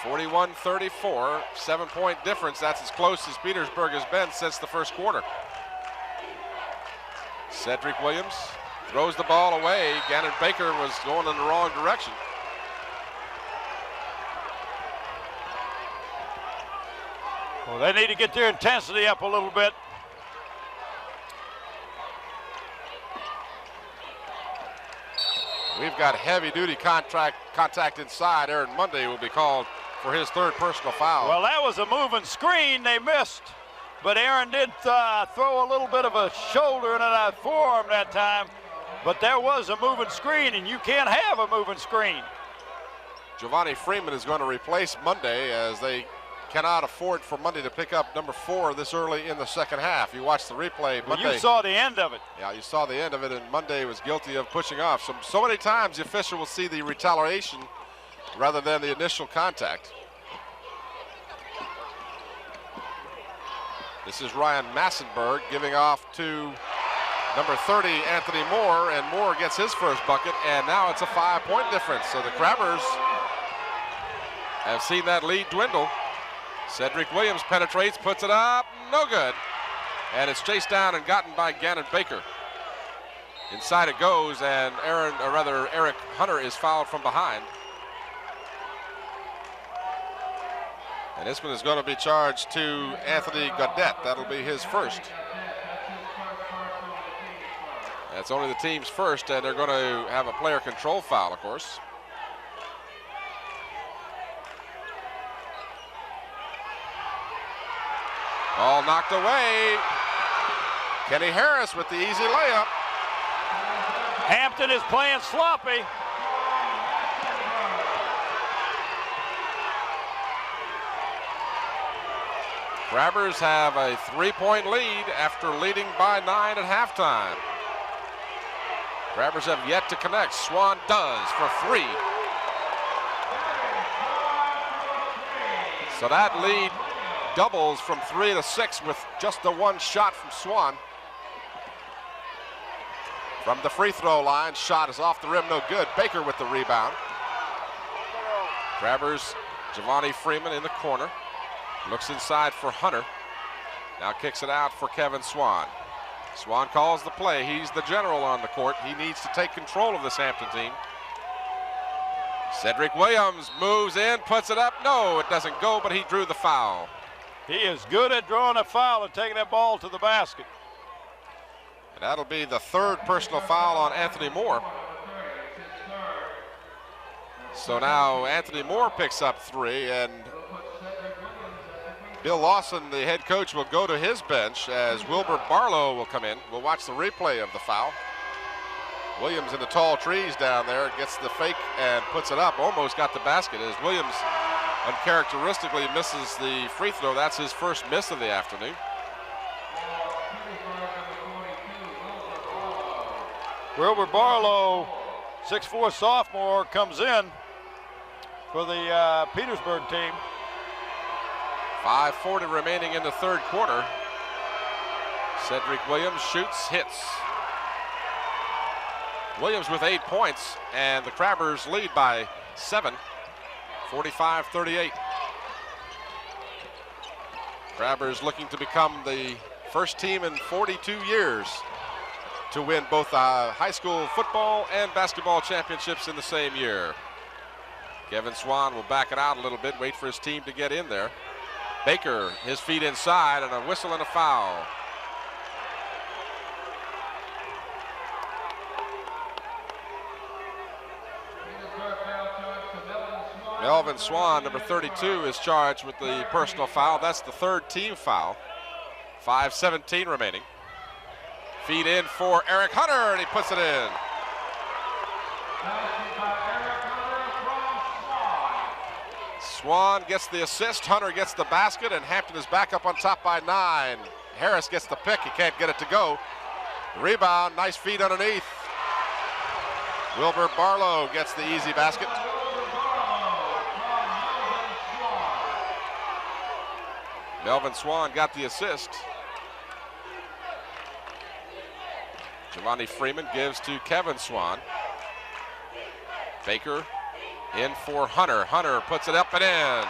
Speaker 1: 41-34, 7-point difference. That's as close as Petersburg has been since the first quarter. Cedric Williams throws the ball away. Gannon Baker was going in the wrong direction.
Speaker 2: Well, they need to get their intensity up a little bit.
Speaker 1: We've got heavy-duty contact inside. Aaron Monday will be called for his 3rd personal foul.
Speaker 2: Well, that was a moving screen they missed. But Aaron did throw a little bit of a shoulder and a forearm that time. But there was a moving screen, and you can't have a moving screen.
Speaker 1: Giovanni Freeman is going to replace Monday, as they cannot afford for Monday to pick up number 4 this early in the second half. You watch the replay.
Speaker 2: Well,
Speaker 1: Monday,
Speaker 2: you saw the end of it.
Speaker 1: Yeah, you saw the end of it, and Monday was guilty of pushing off. So many times the official will see the retaliation rather than the initial contact. This is Ryan Massenberg giving off to number 30, Anthony Moore, and Moore gets his first bucket, and now it's a 5-point difference. So the Crabbers have seen that lead dwindle. Cedric Williams penetrates, puts it up, no good. And it's chased down and gotten by Gannon Baker. Inside it goes, and Eric Hunter is fouled from behind. And this one is going to be charged to Anthony Gaudette. That'll be his first. That's only the team's first, and they're going to have a player control foul, of course. Ball knocked away. Kenny Harris with the easy layup.
Speaker 2: Hampton is playing sloppy.
Speaker 1: Crabbers have a 3-point lead after leading by 9 at halftime. Crabbers have yet to connect. Swan does for 3. So that lead doubles from 3 to 6 with just the 1 shot from Swan. From the free throw line, shot is off the rim, no good. Baker with the rebound. Crabbers, Giovanni Freeman in the corner. Looks inside for Hunter. Now kicks it out for Kevin Swan. Swan calls the play. He's the general on the court. He needs to take control of this Hampton team. Cedric Williams moves in, puts it up. No, it doesn't go, but he drew the foul.
Speaker 2: He is good at drawing a foul and taking that ball to the basket.
Speaker 1: And that'll be the third personal foul on Anthony Moore. So now Anthony Moore picks up 3, and Bill Lawson, the head coach, will go to his bench as Wilbur Barlow will come in. We'll watch the replay of the foul. Williams in the tall trees down there gets the fake and puts it up. Almost got the basket as Williams uncharacteristically misses the free throw. That's his first miss of the afternoon.
Speaker 2: Wilbur Barlow, 6'4" sophomore, comes in for the Petersburg team.
Speaker 1: 5:40 remaining in the third quarter. Cedric Williams shoots, hits. Williams with 8 points, and the Crabbers lead by 7, 45-38. Crabbers looking to become the first team in 42 years to win both high school football and basketball championships in the same year. Kevin Swan will back it out a little bit, wait for his team to get in there. Baker, his feet inside, and a whistle and a foul. Melvin Swan, number 32, is charged with the personal foul. That's the third team foul. 5:17 remaining. Feed in for Eric Hunter, and he puts it in. Swan gets the assist, Hunter gets the basket, and Hampton is back up on top by 9. Harris gets the pick, he can't get it to go. Rebound, nice feed underneath. Wilbur Barlow gets the easy basket. Melvin Swan got the assist. Giovanni Freeman gives to Kevin Swan. Baker in for Hunter. Hunter puts it up and in.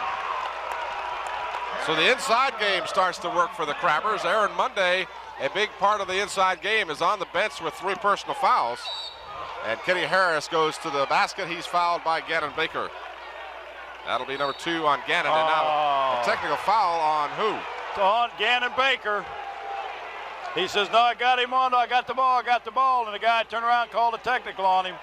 Speaker 1: So the inside game starts to work for the Crabbers. Aaron Monday, a big part of the inside game, is on the bench with 3 personal fouls. And Kenny Harris goes to the basket. He's fouled by Gannon Baker. That'll be number 2 on Gannon. And now a technical foul on who?
Speaker 2: It's on Gannon Baker. He says, no, I got him on. I got the ball. And the guy turned around and called a technical on him.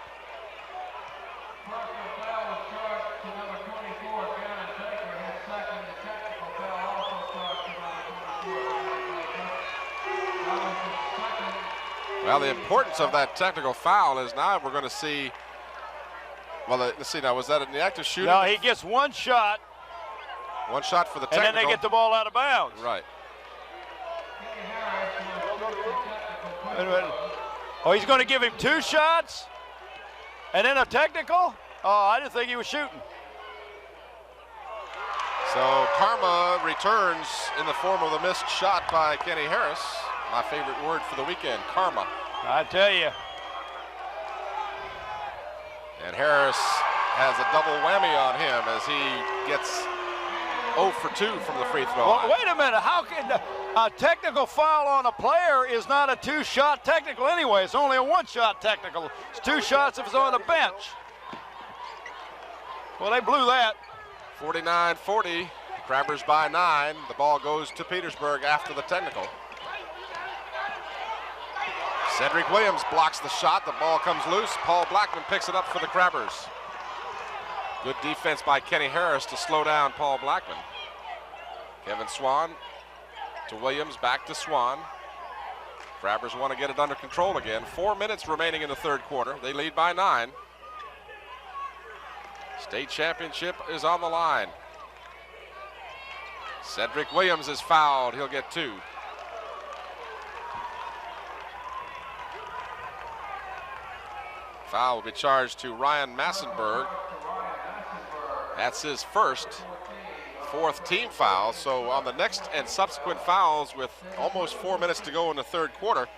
Speaker 1: Well, the importance of that technical foul is now we're going to see. Well, let's see now. Was that in the act of shooting?
Speaker 2: No, he gets 1 shot.
Speaker 1: 1 shot for the technical.
Speaker 2: And then they get the ball out of bounds.
Speaker 1: Right.
Speaker 2: Oh, he's going to give him 2 shots? And then a technical? Oh, I didn't think he was shooting.
Speaker 1: So karma returns in the form of the missed shot by Kenny Harris. My favorite word for the weekend, karma.
Speaker 2: I tell you.
Speaker 1: And Harris has a double whammy on him as he gets 0 for 2 from the free throw line.
Speaker 2: Wait a minute. How can a technical foul on a player is not a 2-shot technical anyway? It's only a 1-shot technical. It's 2 shots if it's on the bench. Well, they blew that.
Speaker 1: 49-40. Crabbers by 9. The ball goes to Petersburg after the technical. Cedric Williams blocks the shot. The ball comes loose. Paul Blackman picks it up for the Crabbers. Good defense by Kenny Harris to slow down Paul Blackman. Kevin Swan to Williams, back to Swan. Crabbers want to get it under control again. 4 minutes remaining in the third quarter. They lead by 9. State championship is on the line. Cedric Williams is fouled. He'll get 2. Foul will be charged to Ryan Massenberg. That's his first, 4th team foul. So on the next and subsequent fouls with almost 4 minutes to go in the third quarter,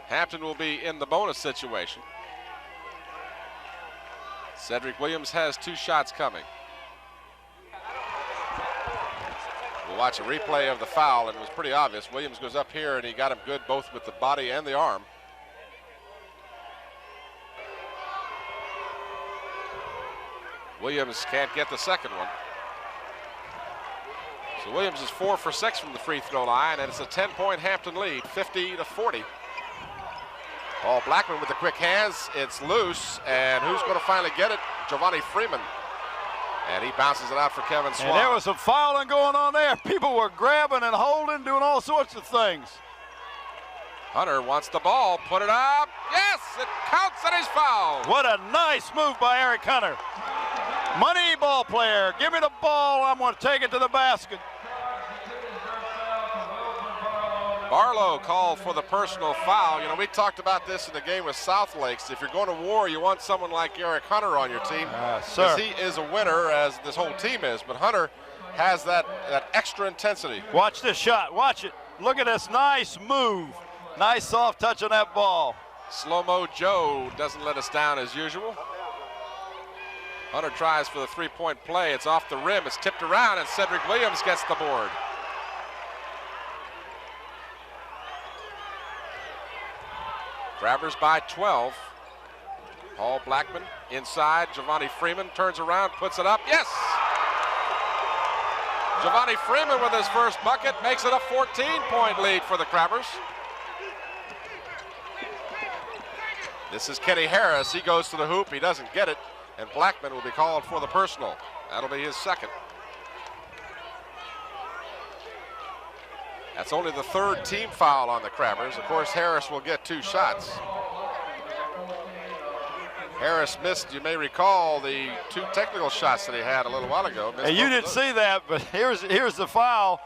Speaker 1: Hampton will be in the bonus situation. Cedric Williams has 2 shots coming. We'll watch a replay of the foul, and it was pretty obvious. Williams goes up here, and he got him good both with the body and the arm. Williams can't get the second one. So Williams is 4 for 6 from the free throw line, and it's a 10-point Hampton lead, 50-40. Paul Blackman with the quick hands. It's loose, and who's going to finally get it? Giovanni Freeman. And he bounces it out for Kevin Swan.
Speaker 2: And there was some fouling going on there. People were grabbing and holding, doing all sorts of things.
Speaker 1: Hunter wants the ball, put it up. Yes, it counts and he's fouled.
Speaker 2: What a nice move by Eric Hunter. Money ball player, give me the ball, I'm going to take it to the basket.
Speaker 1: Barlow called for the personal foul. You know, we talked about this in the game with South Lakes. If you're going to war, you want someone like Eric Hunter on your team. Because he is a winner, as this whole team is. But Hunter has that extra intensity.
Speaker 2: Watch this shot. Watch it. Look at this nice move. Nice soft touch on that ball.
Speaker 1: Slow-mo Joe doesn't let us down as usual. Hunter tries for the three-point play. It's off the rim. It's tipped around, and Cedric Williams gets the board. Grabbers by 12. Paul Blackman inside. Giovanni Freeman turns around, puts it up. Yes! Giovanni Freeman with his first bucket makes it a 14-point lead for the Crabbers. This is Kenny Harris. He goes to the hoop. He doesn't get it, and Blackman will be called for the personal. That'll be his second. That's only the third team foul on the Crabbers. Of course, Harris will get 2 shots. Harris missed, you may recall, the 2 technical shots that he had a little while ago.
Speaker 2: And you didn't see that, but here's the foul.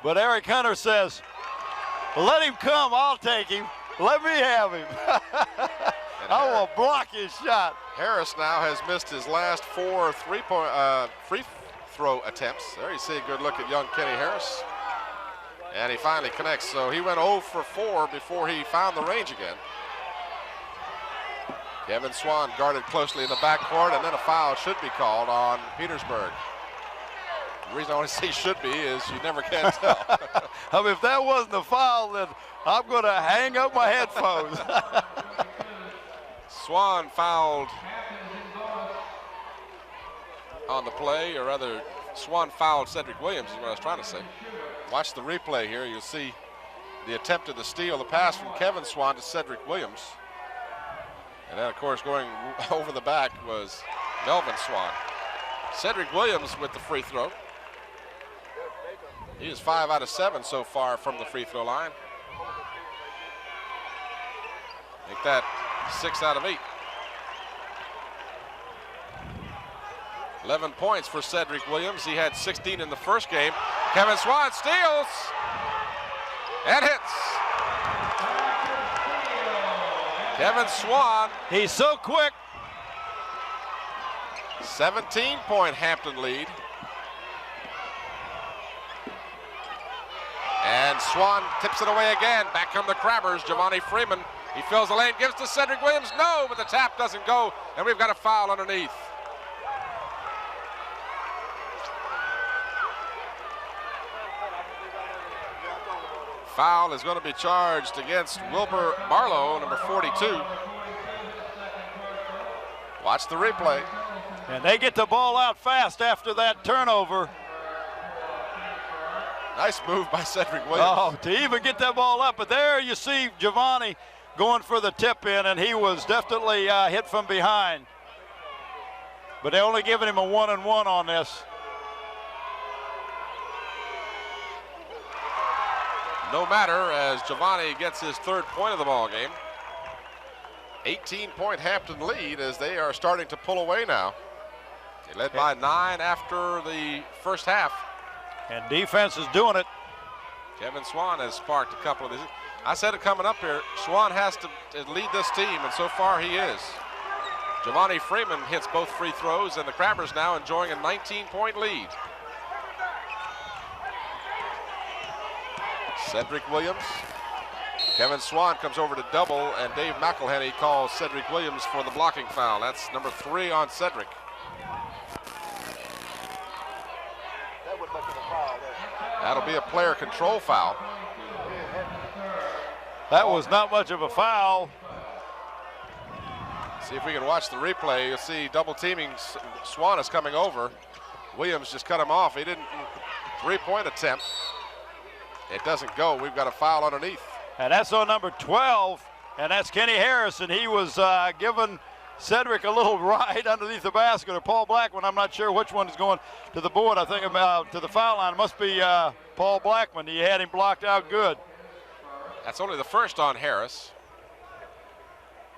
Speaker 2: But Eric Hunter says, let him come, I'll take him. Let me have him. I will block his shot.
Speaker 1: Harris now has missed his last 4 free throw attempts. There you see a good look at young Kenny Harris. And he finally connects. So he went 0 for 4 before he found the range again. Kevin Swan guarded closely in the backcourt, and then a foul should be called on Petersburg. The reason I want to say should be is you never can tell.
Speaker 2: I mean, if that wasn't a foul, then I'm going to hang up my headphones.
Speaker 1: Swan fouled on the play, or rather, Swan fouled Cedric Williams is what I was trying to say. Watch the replay here. You'll see the attempt at the steal, the pass from Kevin Swan to Cedric Williams. And then, of course, going over the back was Melvin Swan. Cedric Williams with the free throw. He is 5 out of 7 so far from the free throw line. Make that 6 out of 8. 11 points for Cedric Williams. He had 16 in the first game. Kevin Swan steals and hits. Kevin Swan.
Speaker 2: He's so quick.
Speaker 1: 17-point Hampton lead. And Swan tips it away again. Back come the Crabbers. Giovanni Freeman. He fills the lane, gives to Cedric Williams. No, but the tap doesn't go, and we've got a foul underneath. Foul is going to be charged against Wilbur Barlow, number 42. Watch the replay.
Speaker 2: And they get the ball out fast after that turnover.
Speaker 1: Nice move by Cedric Williams.
Speaker 2: Oh, to even get that ball up. But there you see Giovanni going for the tip in, and he was definitely hit from behind. But they're only giving him a 1-and-1 on this.
Speaker 1: No matter, as Giovanni gets his 3rd point of the ball game. 18-point Hampton lead as they are starting to pull away now. They led by 9 after the first half.
Speaker 2: And defense is doing it.
Speaker 1: Kevin Swan has sparked a couple of these. I said it coming up here, Swan has to lead this team, and so far he is. Giovanni Freeman hits both free throws, and the Crabbers now enjoying a 19-point lead. Cedric Williams. Kevin Swan comes over to double, and Dave McElhenney calls Cedric Williams for the blocking foul. That's number 3 on Cedric. That'll be a player control foul.
Speaker 2: That was not much of a foul.
Speaker 1: See if we can watch the replay. You'll see double teaming. Swan is coming over. Williams just cut him off. He didn't. 3-point attempt. It doesn't go. We've got a foul underneath.
Speaker 2: And that's on number 12. and that's Kenny Harris, and he was giving Cedric a little ride underneath the basket, or Paul Blackman. I'm not sure which one is going to the board. I think about to the foul line. It must be Paul Blackman. He had him blocked out good.
Speaker 1: That's only the first on Harris.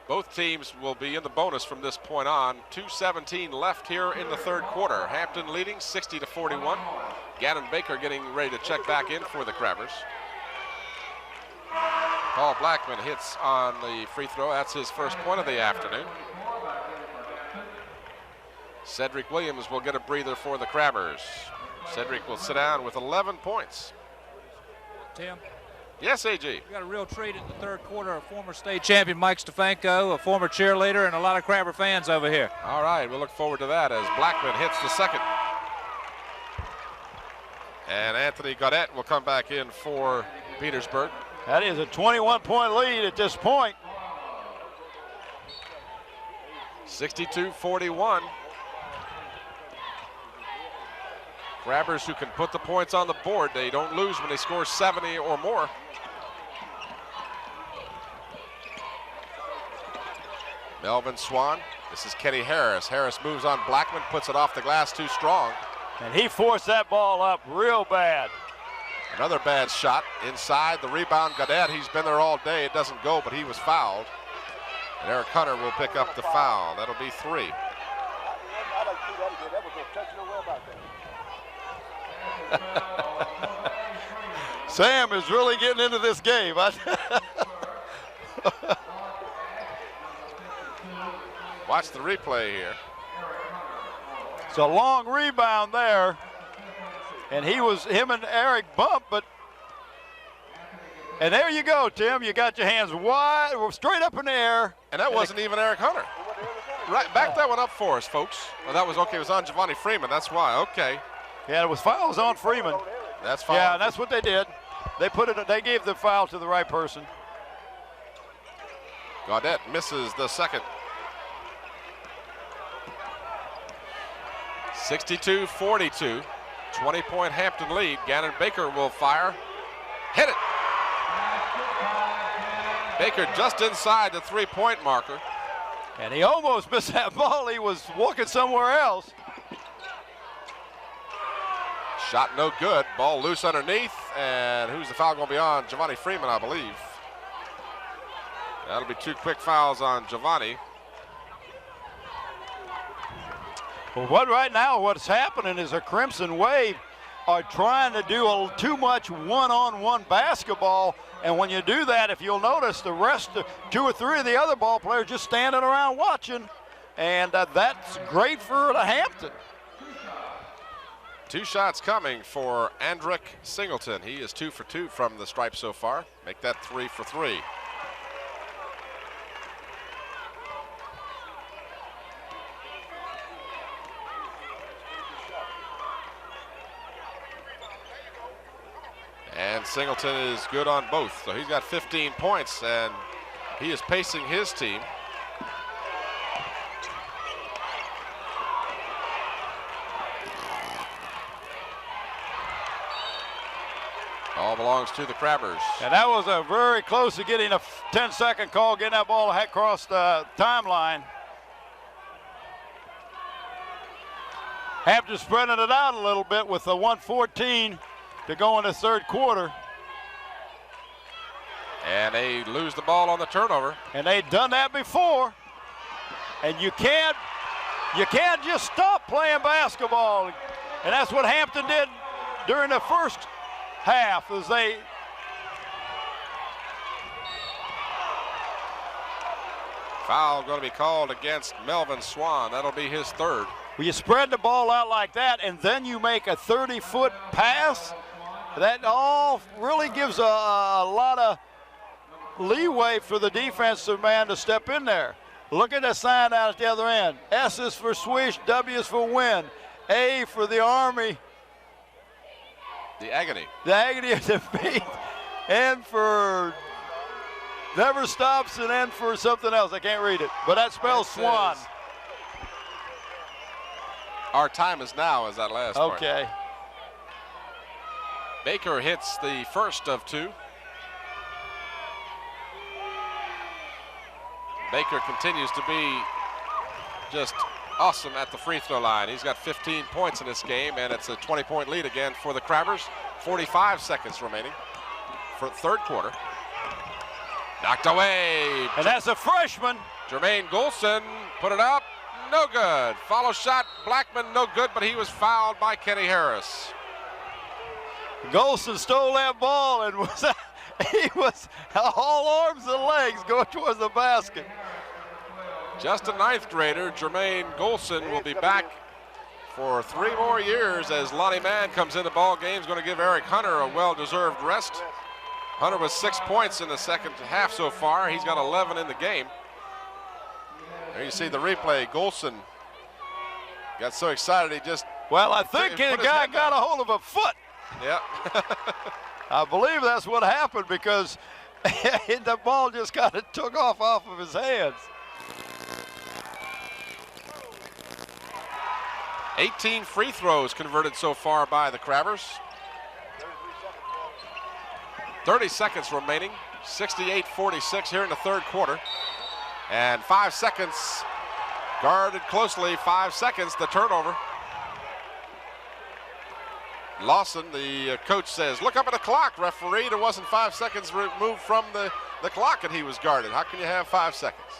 Speaker 1: Both teams will be in the bonus from this point on. 2:17 left here in the third quarter. Hampton leading 60-41. Gannon Baker getting ready to check back in for the Crabbers. Paul Blackman hits on the free throw. That's his first point of the afternoon. Cedric Williams will get a breather for the Crabbers. Cedric will sit down with 11 points.
Speaker 3: Tim?
Speaker 1: Yes, A.G.
Speaker 3: We got a real treat in the third quarter. A former state champion, Mike Stefanko, a former cheerleader, and a lot of Crabber fans over here.
Speaker 1: All right, we'll look forward to that as Blackman hits the second. And Anthony Gaudette will come back in for Petersburg.
Speaker 2: That is a 21-point lead at this point.
Speaker 1: 62-41. Crabbers who can put the points on the board. They don't lose when they score 70 or more. Melvin Swan. This is Kenny Harris. Harris moves on Blackman, puts it off the glass too strong.
Speaker 2: And he forced that ball up real bad.
Speaker 1: Another bad shot inside. The rebound, Gaudette. He's been there all day. It doesn't go, but he was fouled. And Eric Hunter will pick up the foul. That'll be 3.
Speaker 2: Sam is really getting into this game.
Speaker 1: Watch the replay here.
Speaker 2: It's a long rebound there. And him and Eric bumped, and there you go, Tim. You got your hands wide, straight up in the air.
Speaker 1: And that wasn't even Eric Hunter. Right, back that one up for us, folks. Well, that was okay. It was on Giovanni Freeman. That's why. Okay.
Speaker 2: Yeah, it was fouls on Freeman.
Speaker 1: That's foul.
Speaker 2: Yeah, that's what they did. They gave the foul to the right person.
Speaker 1: Gaudette misses the second. 62-42. 20-point Hampton lead. Gannon Baker will fire. Hit it. Baker just inside the 3-point marker.
Speaker 2: And he almost missed that ball. He was walking somewhere else.
Speaker 1: Shot no good. Ball loose underneath. And who's the foul going to be on? Giovanni Freeman, I believe. That'll be 2 quick fouls on Giovanni.
Speaker 2: Well, what's happening is a Crimson Wave are trying to do too much one-on-one basketball. And when you do that, if you'll notice, the rest, 2 or 3 of the other ball players just standing around watching. And that's great for the Hampton.
Speaker 1: 2 shots coming for Andrick Singleton. He is 2 for 2 from the stripe so far. Make that 3 for 3. And Singleton is good on both. So he's got 15 points, and he is pacing his team. All belongs to the Crabbers.
Speaker 2: And that was a very close to getting a 10-second call, getting that ball across the timeline. Hampton spreading it out a little bit with the 1:14 to go in the third quarter.
Speaker 1: And they lose the ball on the turnover.
Speaker 2: And they'd done that before. And you can't just stop playing basketball. And that's what Hampton did during the first half, as they
Speaker 1: foul going to be called against Melvin Swan. That'll be his 3rd.
Speaker 2: Well, you spread the ball out like that, and then you make a 30-foot pass. That all really gives a lot of leeway for the defensive man to step in there. Look at the sign out at the other end. S is for swish, W is for win, A for the Army.
Speaker 1: The agony.
Speaker 2: The agony of defeat, N for never stops, and N for something else. I can't read it, but that spells Swan.
Speaker 1: Our time is now, is that last part.
Speaker 2: Okay.
Speaker 1: Baker hits the first of 2. Baker continues to be just awesome at the free throw line. He's got 15 points in this game, and it's a 20-point lead again for the Crabbers. 45 seconds remaining for third quarter. Knocked away.
Speaker 2: And that's a freshman.
Speaker 1: Jermaine Golson put it up. No good. Follow shot. Blackman, no good, but he was fouled by Kenny Harris.
Speaker 2: Golson stole that ball and he was all arms and legs going towards the basket.
Speaker 1: Just a ninth grader, Jermaine Golson, will be back for 3 more years as Lonnie Mann comes in the ball game. He's going to give Eric Hunter a well-deserved rest. Hunter was 6 points in the second half so far. He's got 11 in the game. There you see the replay. Golson got so excited he just...
Speaker 2: Well, I think the guy got a hold of a foot.
Speaker 1: Yeah.
Speaker 2: I believe that's what happened because the ball just kind of took off of his hands.
Speaker 1: 18 free throws converted so far by the Crabbers. 30 seconds remaining. 68-46 here in the third quarter. And 5 seconds guarded closely. 5 seconds, the turnover. Lawson, the coach, says, look up at the clock, referee. There wasn't 5 seconds removed from the clock and he was guarded. How can you have 5 seconds?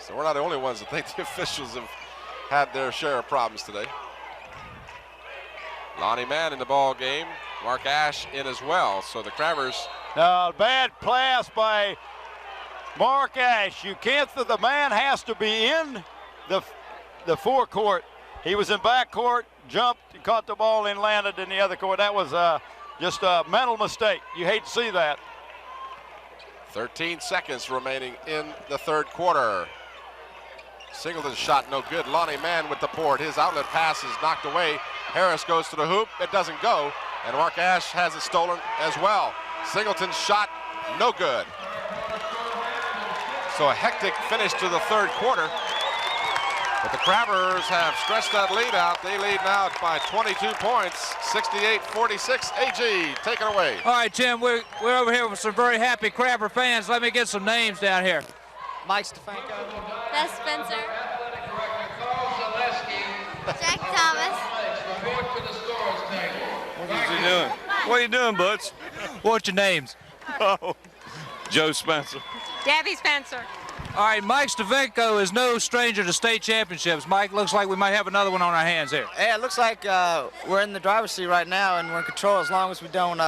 Speaker 1: So we're not the only ones that think the officials have had their share of problems today. Lonnie Mann in the ball game. Mark Ash in as well. So the Crabbers.
Speaker 2: Bad pass by Mark Ash. You can't, the man has to be in the forecourt. He was in backcourt, jumped, and caught the ball and landed in the other court. That was just a mental mistake. You hate to see that.
Speaker 1: 13 seconds remaining in the third quarter. Singleton's shot no good. Lonnie Mann with the board. His outlet pass is knocked away. Harris goes to the hoop. It doesn't go. And Mark Ash has it stolen as well. Singleton's shot no good. So a hectic finish to the third quarter. But the Crabbers have stretched that lead out. They lead now by 22 points, 68-46. AG, take it away.
Speaker 3: All right, Tim, we're over here with some very happy Crabber fans. Let me get some names down here.
Speaker 11: Mike Stefanko.
Speaker 12: Beth Spencer. Jack Thomas.
Speaker 13: What are you doing? What are you doing, Butch?
Speaker 3: What's your names?
Speaker 13: Oh, Joe Spencer.
Speaker 12: Debbie Spencer.
Speaker 3: All right, Mike Stefanko is no stranger to state championships. Mike, looks like we might have another one on our hands here.
Speaker 11: Yeah, it looks like we're in the driver's seat right now, and we're in control. As long as we don't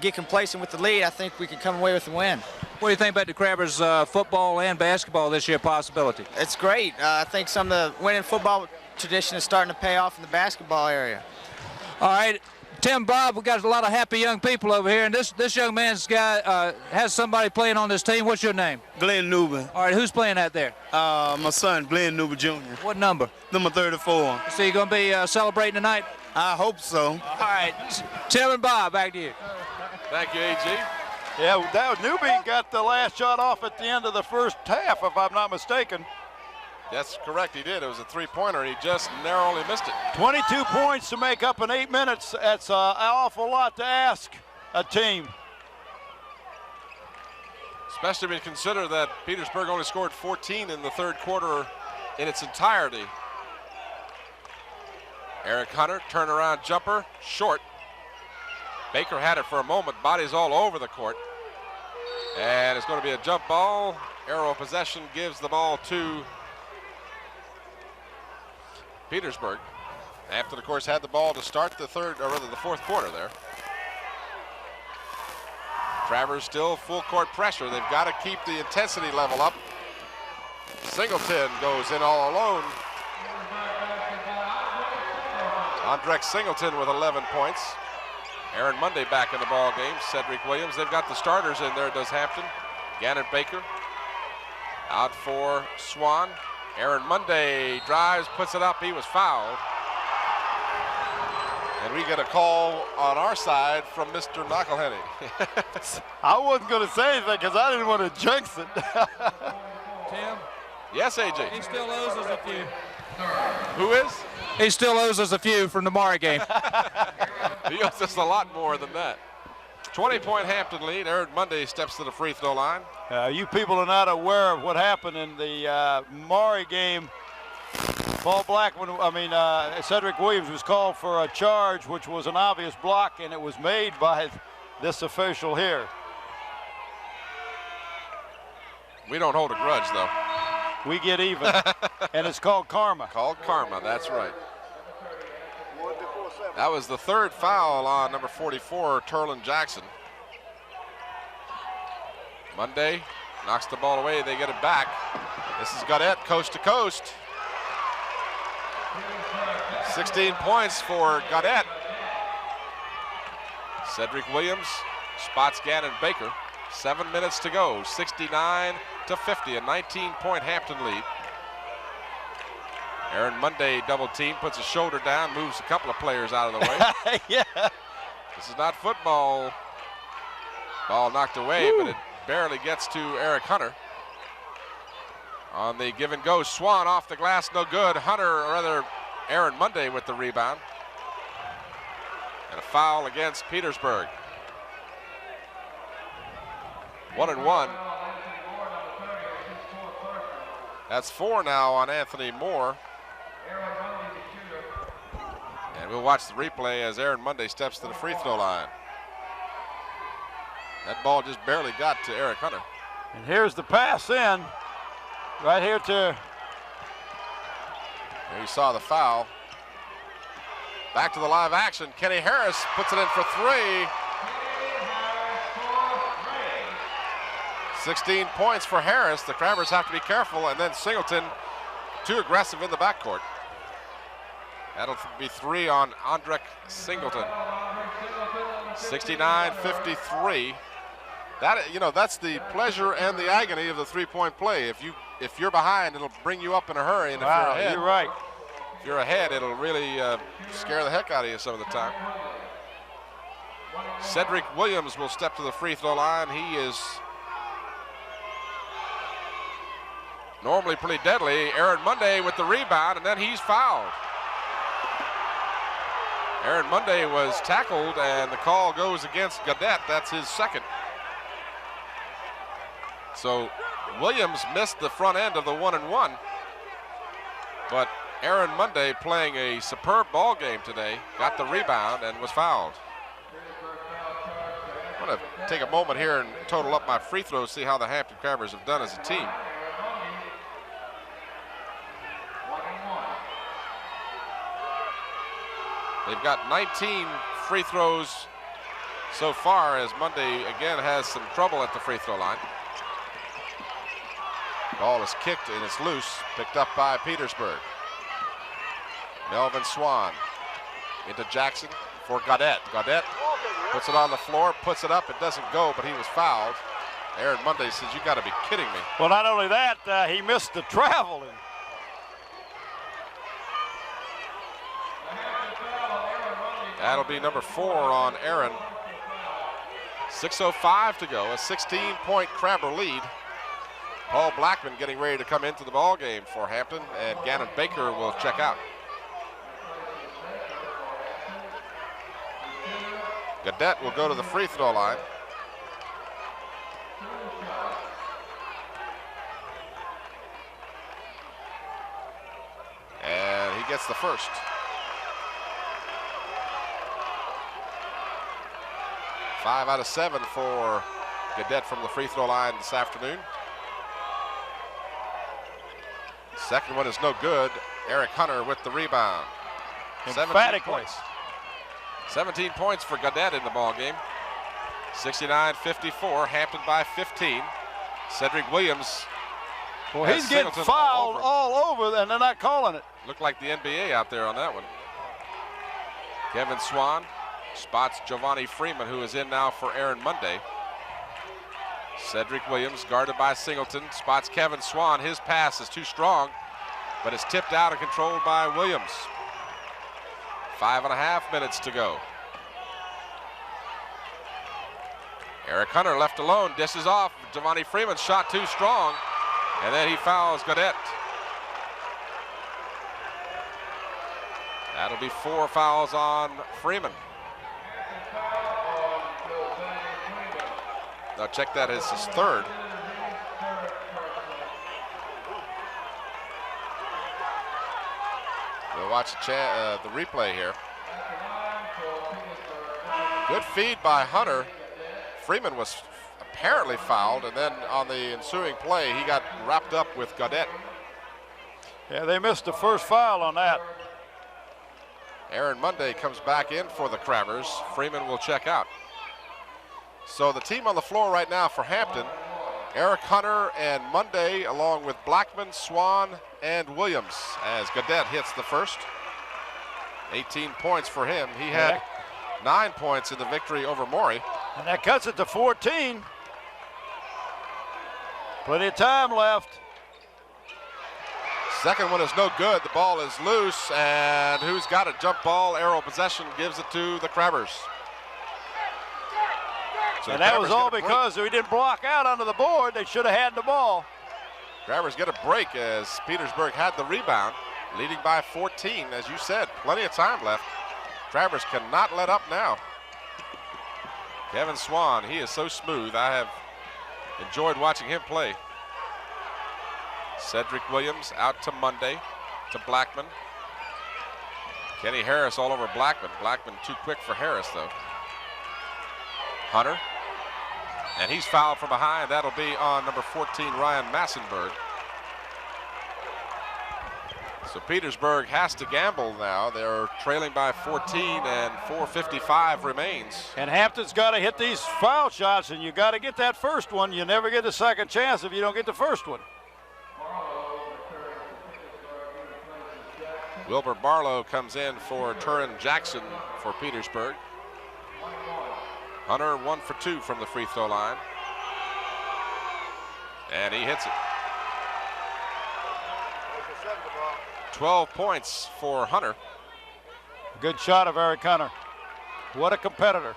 Speaker 11: get complacent with the lead, I think we can come away with the win.
Speaker 3: What do you think about the Crabbers' football and basketball this year possibility?
Speaker 11: It's great. I think some of the winning football tradition is starting to pay off in the basketball area.
Speaker 3: All right, Tim, Bob, we got a lot of happy young people over here, and this young man's got has somebody playing on this team. What's your name?
Speaker 13: Glenn Newby.
Speaker 3: All right, who's playing out there?
Speaker 13: My son, Glenn Newby Jr.
Speaker 3: What number?
Speaker 13: Number 34.
Speaker 3: So you gonna be celebrating tonight?
Speaker 13: I hope so.
Speaker 3: All right, Tim and Bob, back to you.
Speaker 1: Thank you, AG.
Speaker 2: Yeah, that Newby got the last shot off at the end of the first half, if I'm not mistaken.
Speaker 1: That's correct, he did. It was a three-pointer, and he just narrowly missed it.
Speaker 2: 22 points to make up in 8 minutes. That's an awful lot to ask a team.
Speaker 1: Especially when you consider that Petersburg only scored 14 in the third quarter in its entirety. Eric Hunter, turnaround jumper, short. Baker had it for a moment, bodies all over the court. And it's going to be a jump ball. Arrow of possession gives the ball to Petersburg. Hampton, of course, had the ball to start the fourth quarter there. Travers still full court pressure. They've got to keep the intensity level up. Singleton goes in all alone. Andrex Singleton with 11 points. Aaron Monday back in the ball game. Cedric Williams. They've got the starters in there, does Hampton. Gannon Baker out for Swan. Aaron Monday drives, puts it up. He was fouled. And we get a call on our side from Mr. McElhenney.
Speaker 2: I wasn't going to say anything because I didn't want to jinx it.
Speaker 3: Tim?
Speaker 1: Yes, AJ.
Speaker 3: He still owes us a few.
Speaker 1: Who is?
Speaker 3: He still owes us a few from tomorrow game.
Speaker 1: He owes us a lot more than that. 20-point Hampton lead. Aaron Monday steps to the free throw line.
Speaker 2: You people are not aware of what happened in the Maury game. Cedric Williams was called for a charge, which was an obvious block, and it was made by this official here.
Speaker 1: We don't hold a grudge, though.
Speaker 2: We get even, and it's called karma.
Speaker 1: Called karma, that's right. That was the third foul on number 44, Turlin Jackson. Monday knocks the ball away, they get it back. This is Gaudette, coast to coast. 16 points for Gaudette. Cedric Williams spots Gannon Baker. 7 minutes to go, 69-50, a 19-point Hampton lead. Aaron Monday double team, puts a shoulder down, moves a couple of players out of the way.
Speaker 2: Yeah.
Speaker 1: This is not football. Ball knocked away, but it barely gets to Eric Hunter. On the give and go, Swan off the glass, no good. Hunter, or rather Aaron Monday with the rebound. And a foul against Petersburg. 1-1. That's 4 now on Anthony Moore. And we'll watch the replay as Aaron Monday steps to the free throw line. That ball just barely got to Eric Hunter.
Speaker 2: And here's the pass in, right here to.
Speaker 1: There you saw the foul. Back to the live action. Kenny Harris puts it in for 3. 16 points for Harris. The Crabbers have to be careful, and then Singleton too aggressive in the backcourt. That'll be 3 on Andrek Singleton. 69-53. That's the pleasure and the agony of the three-point play. If you're behind, it'll bring you up in a hurry, and if you're ahead,
Speaker 2: you're right.
Speaker 1: If you're ahead, it'll really scare the heck out of you some of the time. Cedric Williams will step to the free throw line. He is normally pretty deadly. Aaron Monday with the rebound, and then he's fouled. Aaron Monday was tackled, and the call goes against Gaudette. That's his second. So Williams missed the front end of the 1-and-1, but Aaron Monday, playing a superb ball game today, got the rebound and was fouled. I'm going to take a moment here and total up my free throws, see how the Hampton Crabbers have done as a team. They've got 19 free throws so far, as Monday again has some trouble at the free throw line. Ball is kicked and it's loose, picked up by Petersburg. Melvin Swan into Jackson for Gaudette. Gaudette puts it on the floor, puts it up, it doesn't go, but he was fouled. Aaron Monday says, "You gotta be kidding me."
Speaker 2: Well, not only that, he missed the travel.
Speaker 1: That'll be number 4 on Aaron. 6:05 to go, a 16-point Crabber lead. Paul Blackman getting ready to come into the ball game for Hampton, and Gannon Baker will check out. Gaudette will go to the free throw line. And he gets the first. Five out of 7 for Gaudette from the free throw line this afternoon. Second one is no good. Eric Hunter with the rebound.
Speaker 2: Emphatically.
Speaker 1: 17 points for Gaudette in the ball game. 69-54, Hampton by 15. Cedric Williams.
Speaker 2: Well, he's getting fouled all over, and they're not calling it.
Speaker 1: Looked like the NBA out there on that one. Kevin Swan spots Giovanni Freeman, who is in now for Aaron Monday. Cedric Williams, guarded by Singleton, spots Kevin Swan. His pass is too strong, but it's tipped out and controlled by Williams. 5.5 minutes to go. Eric Hunter left alone, dishes off. Giovanni Freeman's shot too strong, and then he fouls Gaudette. That'll be 4 fouls on Freeman. Now check that as his third. We'll watch the replay here. Good feed by Hunter. Freeman was apparently fouled, and then on the ensuing play, he got wrapped up with Gaudette.
Speaker 2: Yeah, they missed the first foul on that.
Speaker 1: Aaron Monday comes back in for the Crabbers. Freeman will check out. So the team on the floor right now for Hampton, Eric Hunter and Monday, along with Blackman, Swan, and Williams, as Gaudette hits the first. 18 points for him. He had 9 points in the victory over Maury.
Speaker 2: And that cuts it to 14. Plenty of time left.
Speaker 1: Second one is no good. The ball is loose, and who's got it? Jump ball, arrow possession, gives it to the Crabbers. So
Speaker 2: and that was all because we didn't block out onto the board. They should have had the ball.
Speaker 1: Crabbers get a break as Petersburg had the rebound, leading by 14. As you said, plenty of time left. Crabbers cannot let up now. Kevin Swan, he is so smooth. I have enjoyed watching him play. Cedric Williams out to Monday, to Blackman. Kenny Harris all over Blackman. Blackman too quick for Harris, though. Hunter. And he's fouled from behind. That'll be on number 14, Ryan Massenberg. So Petersburg has to gamble now. They're trailing by 14 and 4:55 remains.
Speaker 2: And Hampton's got to hit these foul shots, and you got to get that first one. You never get a second chance if you don't get the first one.
Speaker 1: Wilbur Barlow comes in for Turin Jackson for Petersburg. Hunter 1 for 2 from the free throw line. And he hits it. 12 points for Hunter.
Speaker 2: Good shot of Eric Hunter. What a competitor.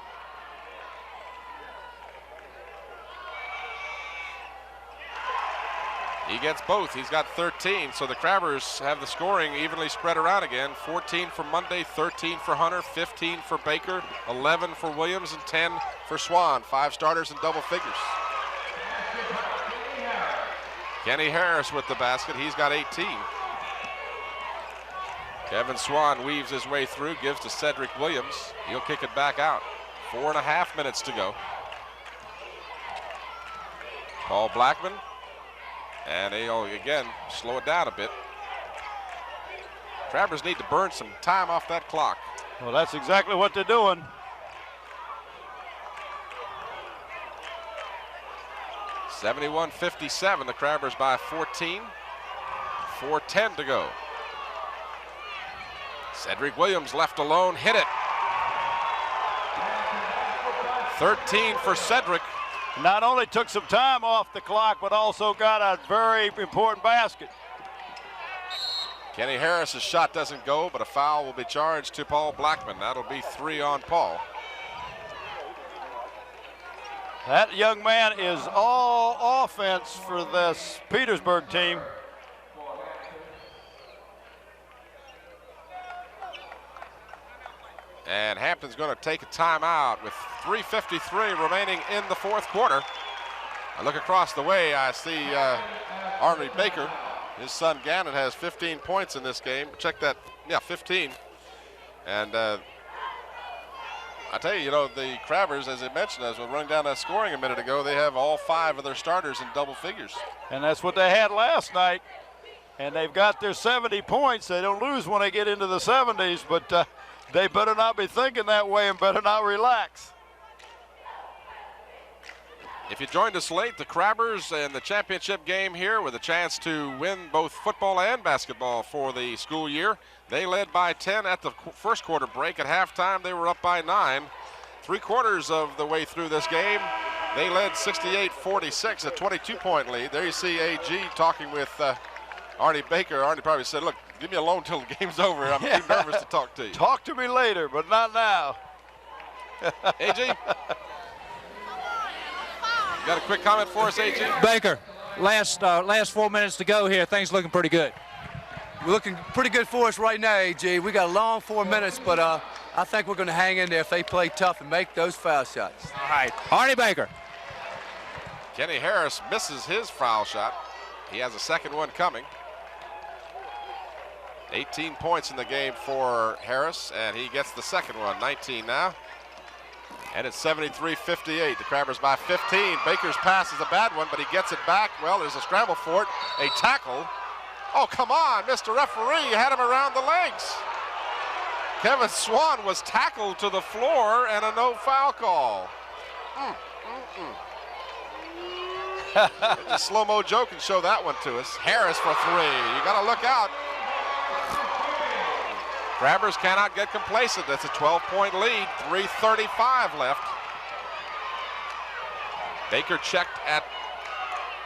Speaker 1: He gets both. He's got 13, so the Crabbers have the scoring evenly spread around again. 14 for Monday, 13 for Hunter, 15 for Baker, 11 for Williams, and 10 for Swan. 5 starters in double figures. Kenny Harris with the basket. He's got 18. Kevin Swan weaves his way through, gives to Cedric Williams. He'll kick it back out. 4.5 minutes to go. Paul Blackman. And they'll, again, slow it down a bit. Crabbers need to burn some time off that clock.
Speaker 2: Well, that's exactly what they're doing.
Speaker 1: (71-57), the Crabbers by 14. 4:10 to go. Cedric Williams left alone, hit it. 13 for Cedric.
Speaker 2: Not only took some time off the clock, but also got a very important basket.
Speaker 1: Kenny Harris's shot doesn't go, but a foul will be charged to Paul Blackman. That'll be 3 on Paul.
Speaker 2: That young man is all offense for this Petersburg team.
Speaker 1: And Hampton's going to take a timeout with 3:53 remaining in the fourth quarter. I look across the way, I see Arnie Baker. His son Gannon has 15 points in this game. Check that, 15. And I tell you, the Crabbers, as I mentioned, as we were running down that scoring a minute ago, they have all 5 of their starters in double figures.
Speaker 2: And that's what they had last night. And they've got their 70 points. They don't lose when they get into the 70s, but they better not be thinking that way and better not relax.
Speaker 1: If you joined us late, the Crabbers in the championship game here with a chance to win both football and basketball for the school year. They led by 10 at the first quarter break. At halftime, they were up by 9. 3/4 of the way through this game, they led 68-46, a 22-point lead. There you see AG talking with Arnie Baker. Arnie probably said, look, leave me alone till the game's over. I'm too nervous to talk to you.
Speaker 2: Talk to me later, but not now.
Speaker 1: AG? Got a quick comment for us, AG?
Speaker 3: Baker, last 4 minutes to go here. Things looking pretty good.
Speaker 14: We're looking pretty good for us right now, AG. We got a long 4 minutes, but I think we're going to hang in there if they play tough and make those foul shots.
Speaker 3: All right, Arnie Baker.
Speaker 1: Kenny Harris misses his foul shot. He has a second one coming. 18 points in the game for Harris, and he gets the second one, 19 now. And it's 73-58. The Crabbers by 15. Baker's pass is a bad one, but he gets it back. Well, there's a scramble for it. A tackle. Oh, come on, Mr. Referee. You had him around the legs. Kevin Swan was tackled to the floor and a no foul call. The slow-mo Joe can show that one to us. Harris for three. You got to look out. Crabbers cannot get complacent. That's a 12-point lead. 3:35 left. Baker checked at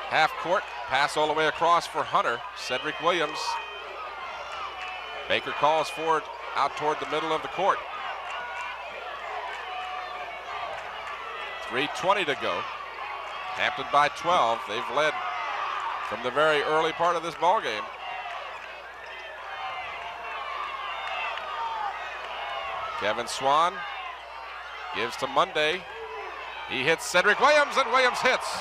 Speaker 1: half court. Pass all the way across for Hunter. Cedric Williams. Baker calls for it out toward the middle of the court. 3:20 to go. Hampton by 12. They've led from the very early part of this ball game. Kevin Swan gives to Monday. He hits Cedric Williams, and Williams hits.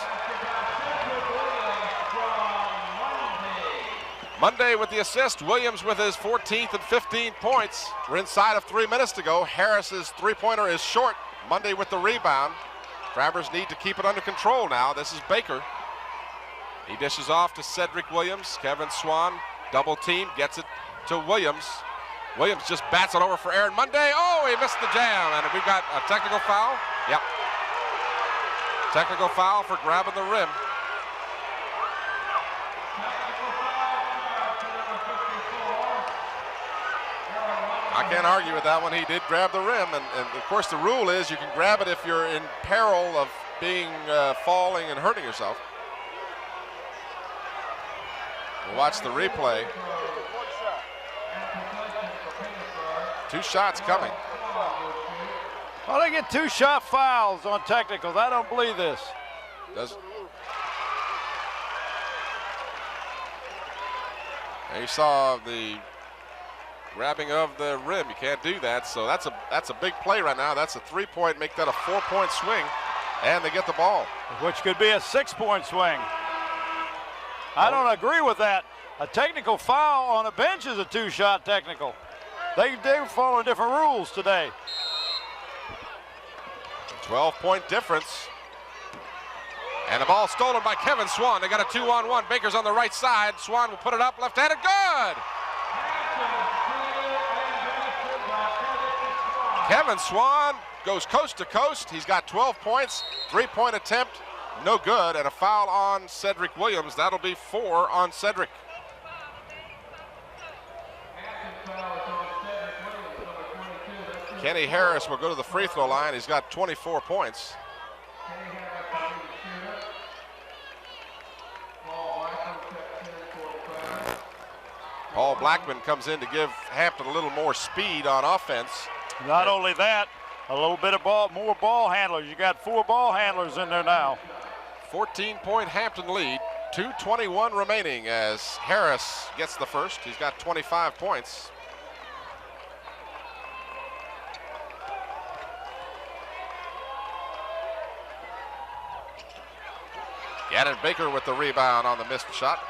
Speaker 1: Monday with the assist. Williams with his 14th and 15 points. We're inside of 3 minutes to go. Harris's three-pointer is short. Monday with the rebound. Crabbers need to keep it under control now. This is Baker. He dishes off to Cedric Williams. Kevin Swan, double team, gets it to Williams. Williams just bats it over for Aaron Monday. Oh, he missed the jam, and we've got a technical foul. Yep. Technical foul for grabbing the rim. I can't argue with that one. He did grab the rim, and of course the rule is you can grab it if you're in peril of being falling and hurting yourself. We'll watch the replay. 2 shots coming.
Speaker 2: Well, they get 2 shot fouls on technicals. I don't believe this.
Speaker 1: There you saw the grabbing of the rim. You can't do that, so that's a big play right now. That's a 3-point, make that a 4-point swing, and they get the ball.
Speaker 2: Which could be a 6-point swing. I don't agree with that. A technical foul on a bench is a 2-shot technical. They're following different rules today.
Speaker 1: 12-point difference. And the ball stolen by Kevin Swan. They got a 2-on-1. Baker's on the right side. Swan will put it up, left-handed, good! Kevin Swan goes coast to coast. He's got 12 points, 3-point attempt, no good, and a foul on Cedric Williams. That'll be 4 on Cedric. Kenny Harris will go to the free throw line. He's got 24 points. Paul Blackman comes in to give Hampton a little more speed on offense.
Speaker 2: Not only that, a little bit of more ball handlers. You got 4 ball handlers in there now.
Speaker 1: 14-point Hampton lead. 2:21 remaining as Harris gets the first. He's got 25 points. Gannon Baker with the rebound on the missed shot.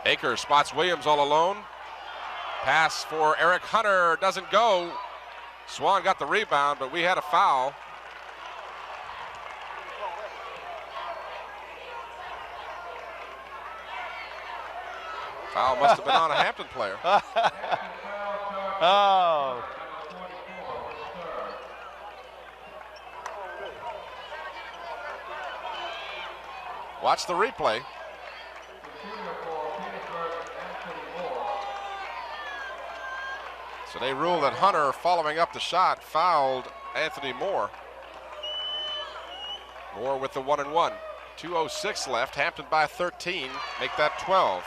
Speaker 1: Baker spots Williams all alone. Pass for Eric Hunter doesn't go. Swan got the rebound, but we had a foul. Foul must have been on a Hampton player.
Speaker 2: Oh.
Speaker 1: Watch the replay. So they ruled that Hunter, following up the shot, fouled Anthony Moore. Moore with the 1-and-1. 2:06 left. Hampton by 13. Make that 12.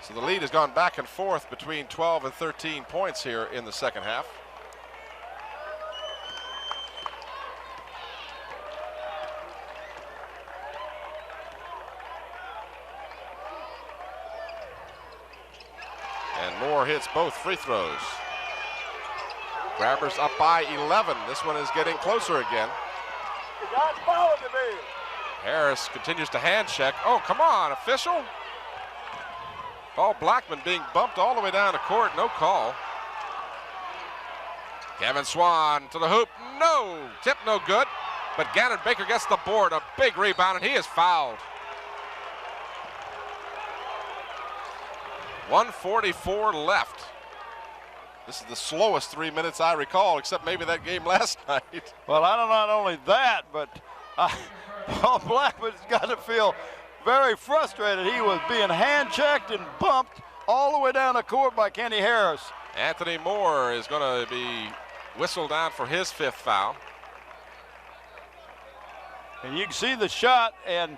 Speaker 1: So the lead has gone back and forth between 12 and 13 points here in the second half. And Moore hits both free throws. Grabbers up by 11. This one is getting closer again. Harris continues to hand check. Oh, come on, official. Paul Blackman being bumped all the way down the court. No call. Kevin Swan to the hoop. No. Tip no good. But Gannon Baker gets the board. A big rebound, and he is fouled. 1:44 left. This is the slowest 3 minutes I recall, except maybe that game last night.
Speaker 2: Well, I don't know, not only that, but Paul Blackman's got to feel very frustrated. He was being hand-checked and bumped all the way down the court by Kenny Harris.
Speaker 1: Anthony Moore is going to be whistled down for his 5th foul.
Speaker 2: And you can see the shot, and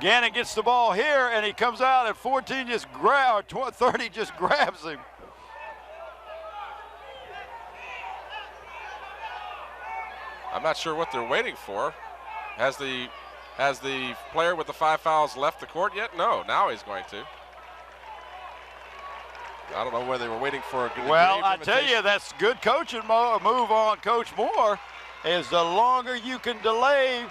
Speaker 2: Gannon gets the ball here, and he comes out at 14, just 30 just grabs him.
Speaker 1: I'm not sure what they're waiting for. Has the player with the 5 fouls left the court yet? No, now he's going to. I don't know whether they were waiting for a good.
Speaker 2: Well, I tell you, that's good coaching move on Coach Moore, is the longer you can delay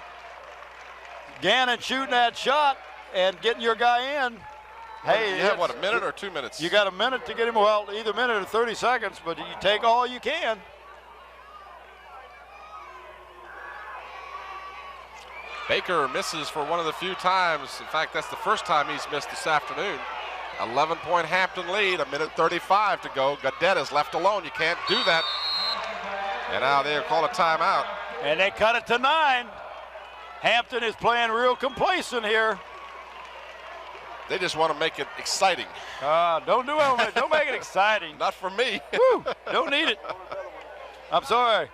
Speaker 2: Gannon shooting that shot and getting your guy in. Hey,
Speaker 1: you have what, a minute or 2 minutes?
Speaker 2: You got a minute to get him, well, either a minute or 30 seconds, but you take all you can.
Speaker 1: Baker misses for one of the few times. In fact, that's the first time he's missed this afternoon. 11-point Hampton lead, a minute 35 to go. Gadet is left alone. You can't do that. And now they'll call a timeout.
Speaker 2: And they cut it to 9. Hampton is playing real complacent here.
Speaker 1: They just want to make it exciting.
Speaker 2: Don't make it exciting.
Speaker 1: Not for me.
Speaker 2: Woo, don't need it. I'm sorry.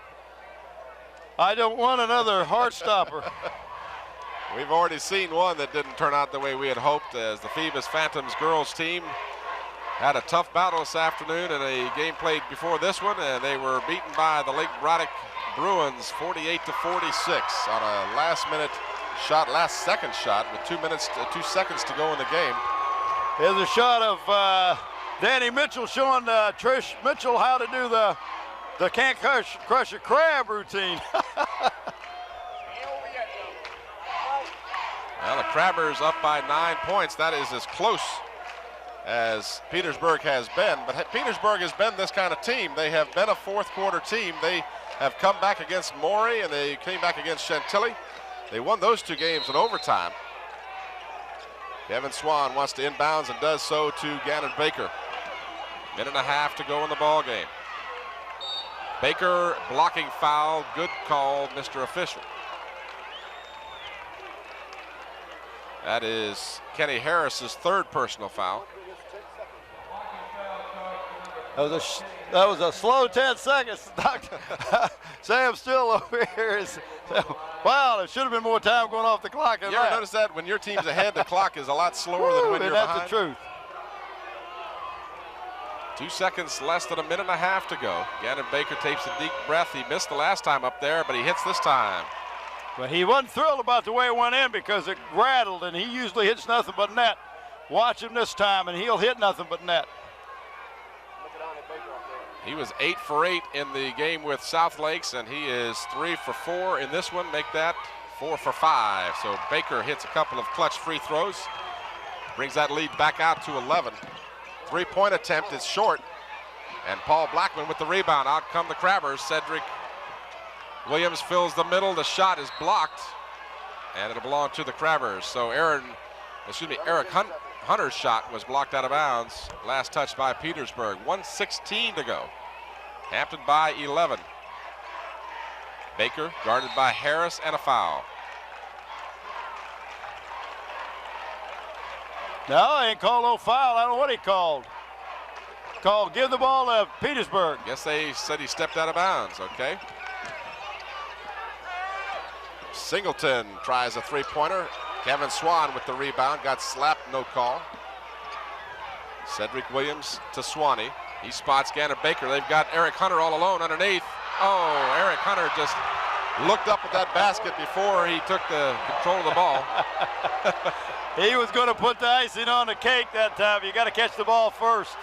Speaker 2: I don't want another heart stopper.
Speaker 1: We've already seen one that didn't turn out the way we had hoped, as the Phoebus Phantoms girls team had a tough battle this afternoon in a game played before this one, and they were beaten by the Lake Braddock Bruins 48-46 on a last second shot with 2 seconds to go in the game.
Speaker 2: There's a shot of Danny Mitchell showing Trish Mitchell how to do the can't crush a crab routine.
Speaker 1: Well, the Crabbers up by 9 points. That is as close as Petersburg has been. But Petersburg has been this kind of team. They have been a fourth-quarter team. They have come back against Morey, and they came back against Chantilly. They won those 2 games in overtime. Kevin Swan wants to inbounds and does so to Gannon Baker. Minute and a half to go in the ball game. Baker blocking foul. Good call, Mr. Official. That is Kenny Harris's 3rd personal foul.
Speaker 2: That was a slow 10 seconds. Sam still over here wow, there should have been more time going off the clock.
Speaker 1: You ever notice that when your team's ahead, the clock is a lot slower than when you're behind?
Speaker 2: That's the truth.
Speaker 1: 2 seconds, less than a minute and a half to go. Gannon Baker takes a deep breath. He missed the last time up there, but he hits this time.
Speaker 2: But he wasn't thrilled about the way it went in because it rattled, and he usually hits nothing but net. Watch him this time, and he'll hit nothing but net.
Speaker 1: He was 8 for 8 in the game with South Lakes, and he is 3 for 4 in this one. Make that 4 for 5. So Baker hits a couple of clutch free throws, brings that lead back out to 11. 3-point attempt is short, and Paul Blackman with the rebound. Out come the Crabbers. Cedric Williams fills the middle. The shot is blocked, and it'll belong to the Crabbers. So Eric Hunter's shot was blocked out of bounds. Last touch by Petersburg. 1:16 to go. Hampton by 11. Baker guarded by Harris, and a foul.
Speaker 2: No, he ain't called no foul. I don't know what he called. Give the ball to Petersburg.
Speaker 1: Guess they said he stepped out of bounds. Okay. Singleton tries a 3-pointer. Kevin Swan with the rebound, got slapped, no call. Cedric Williams to Swanee. He spots Gannon Baker. They've got Eric Hunter all alone underneath. Oh, Eric Hunter just looked up at that basket before he took the control of the ball.
Speaker 2: He was going to put the icing on the cake that time. You got to catch the ball first.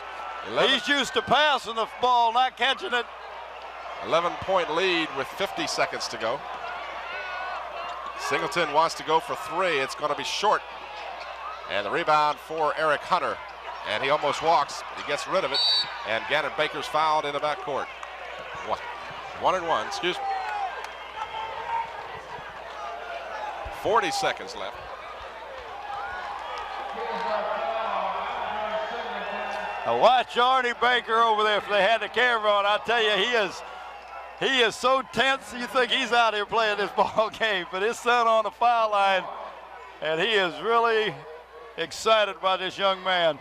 Speaker 1: 11.
Speaker 2: He's used to passing the ball, not catching it.
Speaker 1: 11-point lead with 50 seconds to go. Singleton wants to go for three. It's going to be short. And the rebound for Eric Hunter. And he almost walks. He gets rid of it. And Gannon Baker's fouled in the backcourt. 1-1, excuse me. 40 seconds left.
Speaker 2: Now watch Arnie Baker over there if they had the camera on. I tell you, he is so tense, you think he's out here playing this ball game. But his son on the foul line, and he is really excited by this young man.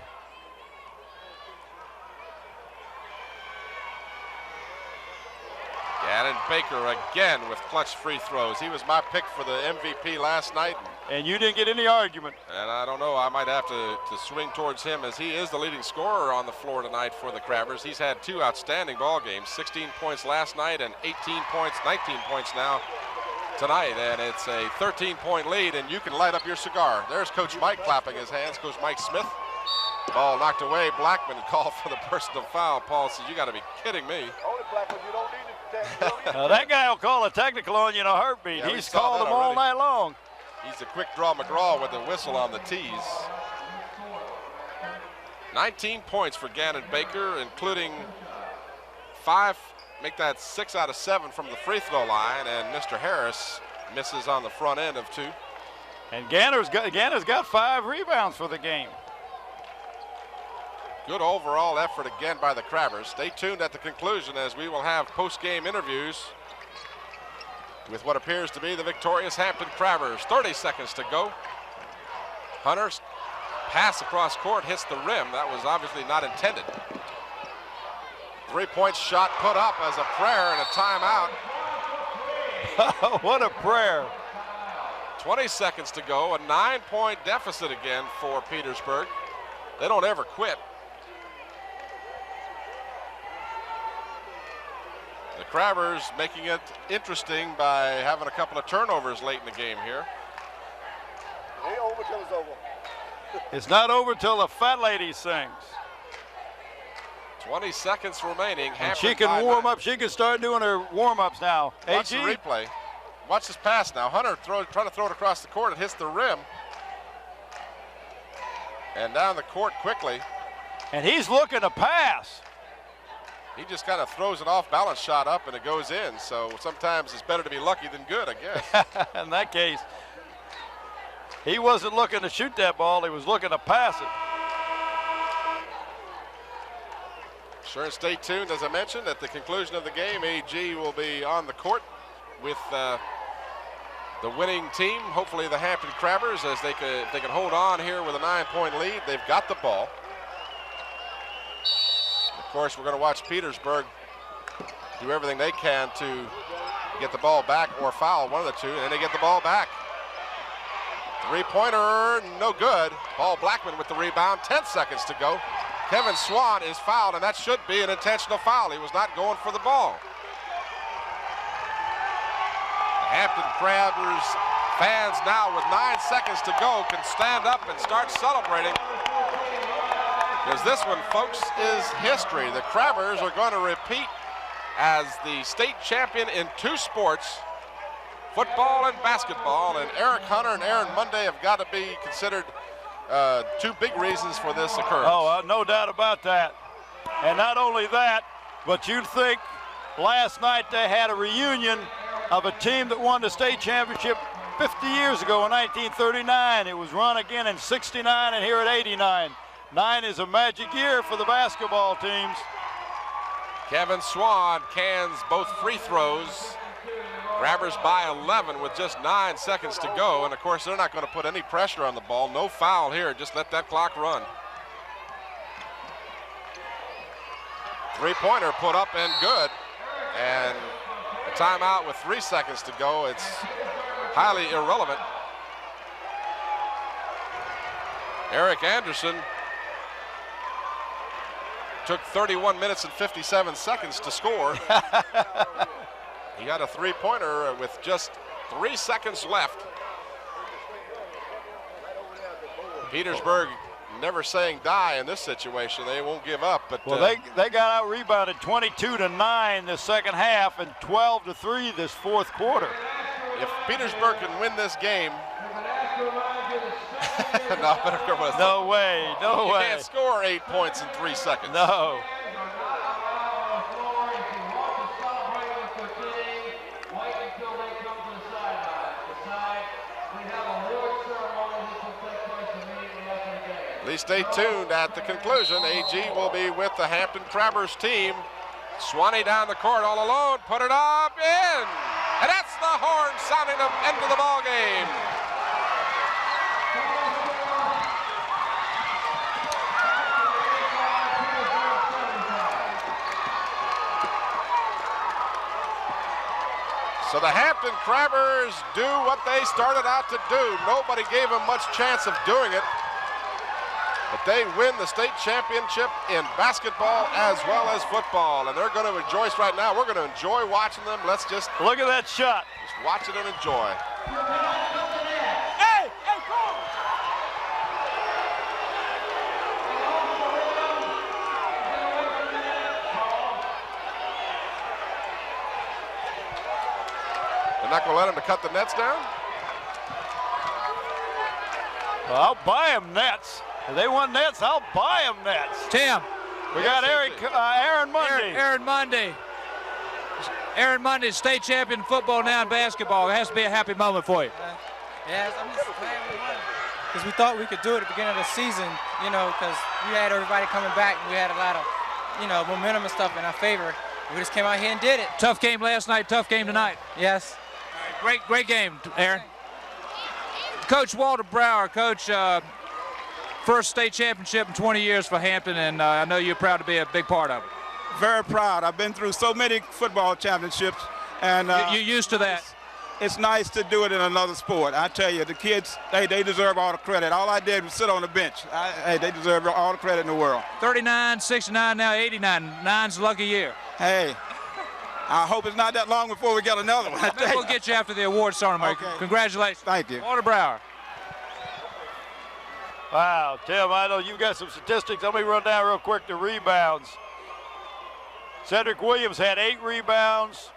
Speaker 1: Gannon Baker again with clutch free throws. He was my pick for the MVP last night.
Speaker 2: And you didn't get any argument.
Speaker 1: And I don't know, I might have to swing towards him as he is the leading scorer on the floor tonight for the Crabbers. He's had two outstanding ball games, 16 points last night and 18 points, 19 points now tonight. And it's a 13-point lead, and you can light up your cigar. There's Coach Mike clapping his hands, Coach Mike Smith. Ball knocked away. Blackman called for the personal foul. Paul says, you got to be kidding me.
Speaker 2: Now that guy will call a technical on you in a heartbeat.
Speaker 1: Yeah,
Speaker 2: he's called them all night long.
Speaker 1: He's a quick draw McGraw with the whistle on the tees. 19 points for Gannon Baker, including 5, make that 6 out of 7 from the free throw line, and Mr. Harris misses on the front end of 2.
Speaker 2: And Ganner's got 5 rebounds for the game.
Speaker 1: Good overall effort again by the Crabbers. Stay tuned at the conclusion as we will have post-game interviews with what appears to be the victorious Hampton Crabbers. 30 seconds to go. Hunter's pass across court hits the rim. That was obviously not intended. 3-point shot put up as a prayer and a timeout.
Speaker 2: What a prayer.
Speaker 1: 20 seconds to go. A 9-point deficit again for Petersburg. They don't ever quit. The Crabbers making it interesting by having a couple of turnovers late in the game here.
Speaker 15: It ain't over till it's over.
Speaker 2: It's not over till the fat lady sings.
Speaker 1: 20 seconds remaining.
Speaker 2: And she can warm up. She can start doing her warm-ups now.
Speaker 1: Watch the replay. Watch this pass now. Hunter trying to throw it across the court. It hits the rim. And down the court quickly.
Speaker 2: And he's looking to pass.
Speaker 1: He just kind of throws an off-balance shot up and it goes in. So sometimes it's better to be lucky than good, I guess.
Speaker 2: In that case, he wasn't looking to shoot that ball. He was looking to pass it.
Speaker 1: Sure, and stay tuned. As I mentioned, at the conclusion of the game, AG will be on the court with the winning team. Hopefully the Hampton Crabbers, as they can hold on here with a 9-point lead. They've got the ball. Of course, we're going to watch Petersburg do everything they can to get the ball back or foul, one of the two, and then they get the ball back. 3-pointer, no good. Paul Blackman with the rebound, 10 seconds to go. Kevin Swan is fouled, and that should be an intentional foul. He was not going for the ball. The Hampton Crabbers fans now with 9 seconds to go can stand up and start celebrating. Because this one, folks, is history. The Crabbers are going to repeat as the state champion in 2 sports, football and basketball, and Eric Hunter and Aaron Monday have got to be considered 2 big reasons for this occurrence.
Speaker 2: Oh, no doubt about that. And not only that, but you'd think last night they had a reunion of a team that won the state championship 50 years ago in 1939. It was run again in 69 and here at 89. 9 is a magic year for the basketball teams.
Speaker 1: Kevin Swan cans both free throws. Crabbers by 11 with just 9 seconds to go. And of course, they're not going to put any pressure on the ball. No foul here, just let that clock run. 3-pointer put up and good. And a timeout with 3 seconds to go. It's highly irrelevant. Eric Anderson took 31 minutes and 57 seconds to score. He got a 3-pointer with just 3 seconds left. Petersburg never saying die in this situation. They won't give up. But
Speaker 2: well, they got out rebounded 22-9 the second half and 12-3 this fourth quarter.
Speaker 1: If Petersburg can win this game,
Speaker 2: no way.
Speaker 1: You can't score 8 points in 3 seconds.
Speaker 2: No.
Speaker 1: Please stay tuned. At the conclusion, AG will be with the Hampton Crabbers team. Swanee down the court all alone, put it up, in! And that's the horn sounding the end of the ball game. So the Hampton Crabbers do what they started out to do. Nobody gave them much chance of doing it. But they win the state championship in basketball as well as football. And they're going to rejoice right now. We're going to enjoy watching them. Let's just
Speaker 2: look at that shot.
Speaker 1: Just watch it and enjoy.
Speaker 2: Hey, go!
Speaker 1: They're not going to let them to cut the nets down?
Speaker 2: Well, I'll buy them nets. If they want nets, I'll buy them nets.
Speaker 3: Tim.
Speaker 2: We got Aaron Mundy.
Speaker 3: Aaron Mundy. Aaron Mundy, state champion in football now in basketball. It has to be a happy moment for you.
Speaker 16: Yeah, I'm just glad we won. Because we thought we could do it at the beginning of the season, you know, because we had everybody coming back and we had a lot of, you know, momentum and stuff in our favor. We just came out here and did it.
Speaker 3: Tough game last night, tough game tonight.
Speaker 16: Yes.
Speaker 3: Great game, Aaron. Coach Walter Brower, Coach, first state championship in 20 years for Hampton, and I know you're proud to be a big part of it.
Speaker 4: Very proud. I've been through so many football championships, and
Speaker 3: you're used to that.
Speaker 4: It's nice to do it in another sport. I tell you, the kids, they deserve all the credit. All I did was sit on the bench. Hey, they deserve all the credit in the world.
Speaker 3: 39, 69, now 89. Nine's a lucky year.
Speaker 4: Hey, I hope it's not that long before we get another one.
Speaker 3: We'll get you after the award ceremony.
Speaker 4: Okay.
Speaker 3: Congratulations.
Speaker 4: Thank you.
Speaker 3: Walter Brower.
Speaker 2: Wow, Tim, I know you got some statistics. Let me run down real quick the rebounds. Cedric Williams had 8 rebounds.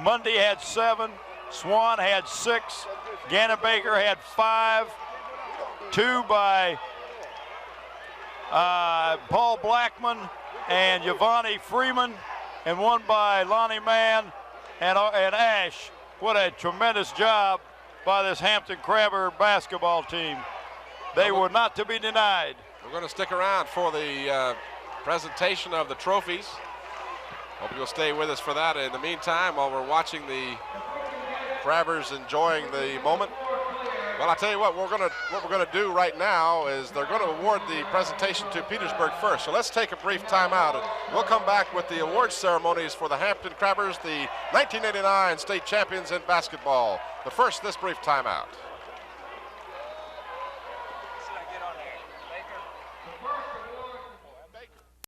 Speaker 2: Mundy had 7. Swan had 6. Gannon Baker had 5. 2 by Paul Blackman and Yvonne Freeman, and 1 by Lonnie Mann and Ash. What a tremendous job by this Hampton Crabber basketball team. They were not to be denied.
Speaker 1: We're going to stick around for the presentation of the trophies. Hope you'll stay with us for that. In the meantime, while we're watching the Crabbers enjoying the moment, well, I'll tell you what we're going to do right now is they're going to award the presentation to Petersburg first. So let's take a brief timeout. We'll come back with the award ceremonies for the Hampton Crabbers, the 1989 state champions in basketball. But first, this brief timeout.